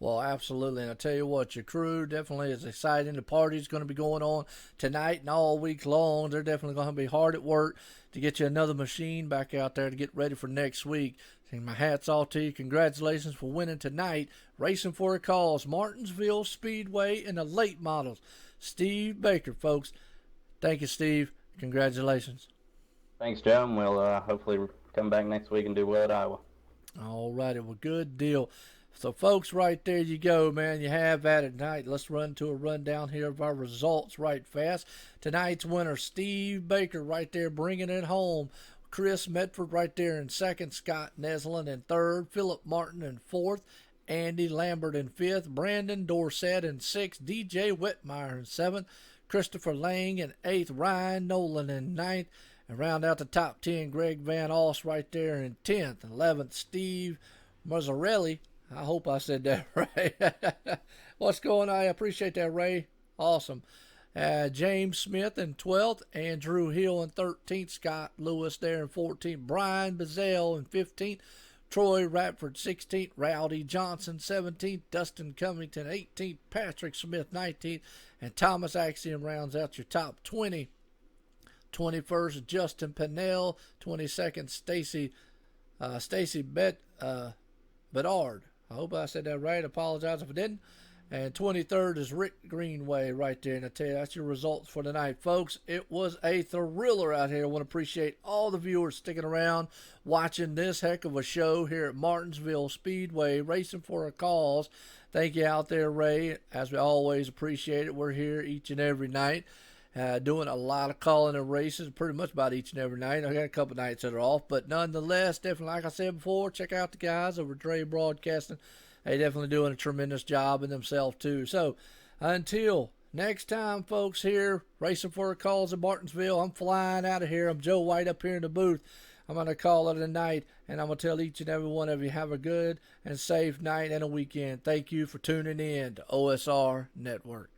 Well, absolutely. And I tell you what, your crew definitely is exciting. The party's going to be going on tonight and all week long. They're definitely going to be hard at work to get you another machine back out there to get ready for next week. And my hat's off to you. Congratulations for winning tonight. Racing for a Cause, Martinsville Speedway in the late models. Steve Baker, folks. Thank you, Steve. Congratulations. Thanks, Joe. And we'll hopefully come back next week and do well at Iowa. All righty. Well, good deal. So, folks, right there you go, man. You have at it tonight. Let's run to a rundown here of our results right fast. Tonight's winner, Steve Baker, right there bringing it home. Chris Medford right there in second. Scott Neslin in third. Philip Martin in fourth. Andy Lambert in fifth. Brandon Dorsett in sixth. DJ Whitmire in seventh. Christopher Lang in eighth. Ryan Nolan in ninth. And round out the top 10, Greg Van Oss right there in 10th. 11th, Steve Mazzarelli. I hope I said that right. What's going on? I appreciate that, Ray. Awesome. James Smith in 12th. Andrew Hill in 13th. Scott Lewis there in 14th. Brian Bazell in 15th. Troy Radford 16th. Rowdy Johnson 17th. Dustin Covington 18th. Patrick Smith 19th. And Thomas Axiom rounds out your top 20. 21st, Justin Pennell. 22nd, Stacy Bedard. I hope I said that right. Apologize if I didn't. And 23rd is Rick Greenway right there. And I tell you, that's your results for tonight, folks. It was a thriller out here. I want to appreciate all the viewers sticking around, watching this heck of a show here at Martinsville Speedway, Racing for a Cause. Thank you out there, Ray. As we always appreciate it, we're here each and every night. Doing a lot of calling and races pretty much about each and every night. I got a couple nights that are off, but nonetheless, definitely, like I said before, check out the guys over at Dre Broadcasting. They definitely doing a tremendous job in themselves too. So until next time, folks, here Racing for a Cause in Martinsville, I'm flying out of here. I'm Joe White up here in the booth. I'm going to call it a night, and I'm going to tell each and every one of you have a good and safe night and a weekend. Thank you for tuning in to OSR Network.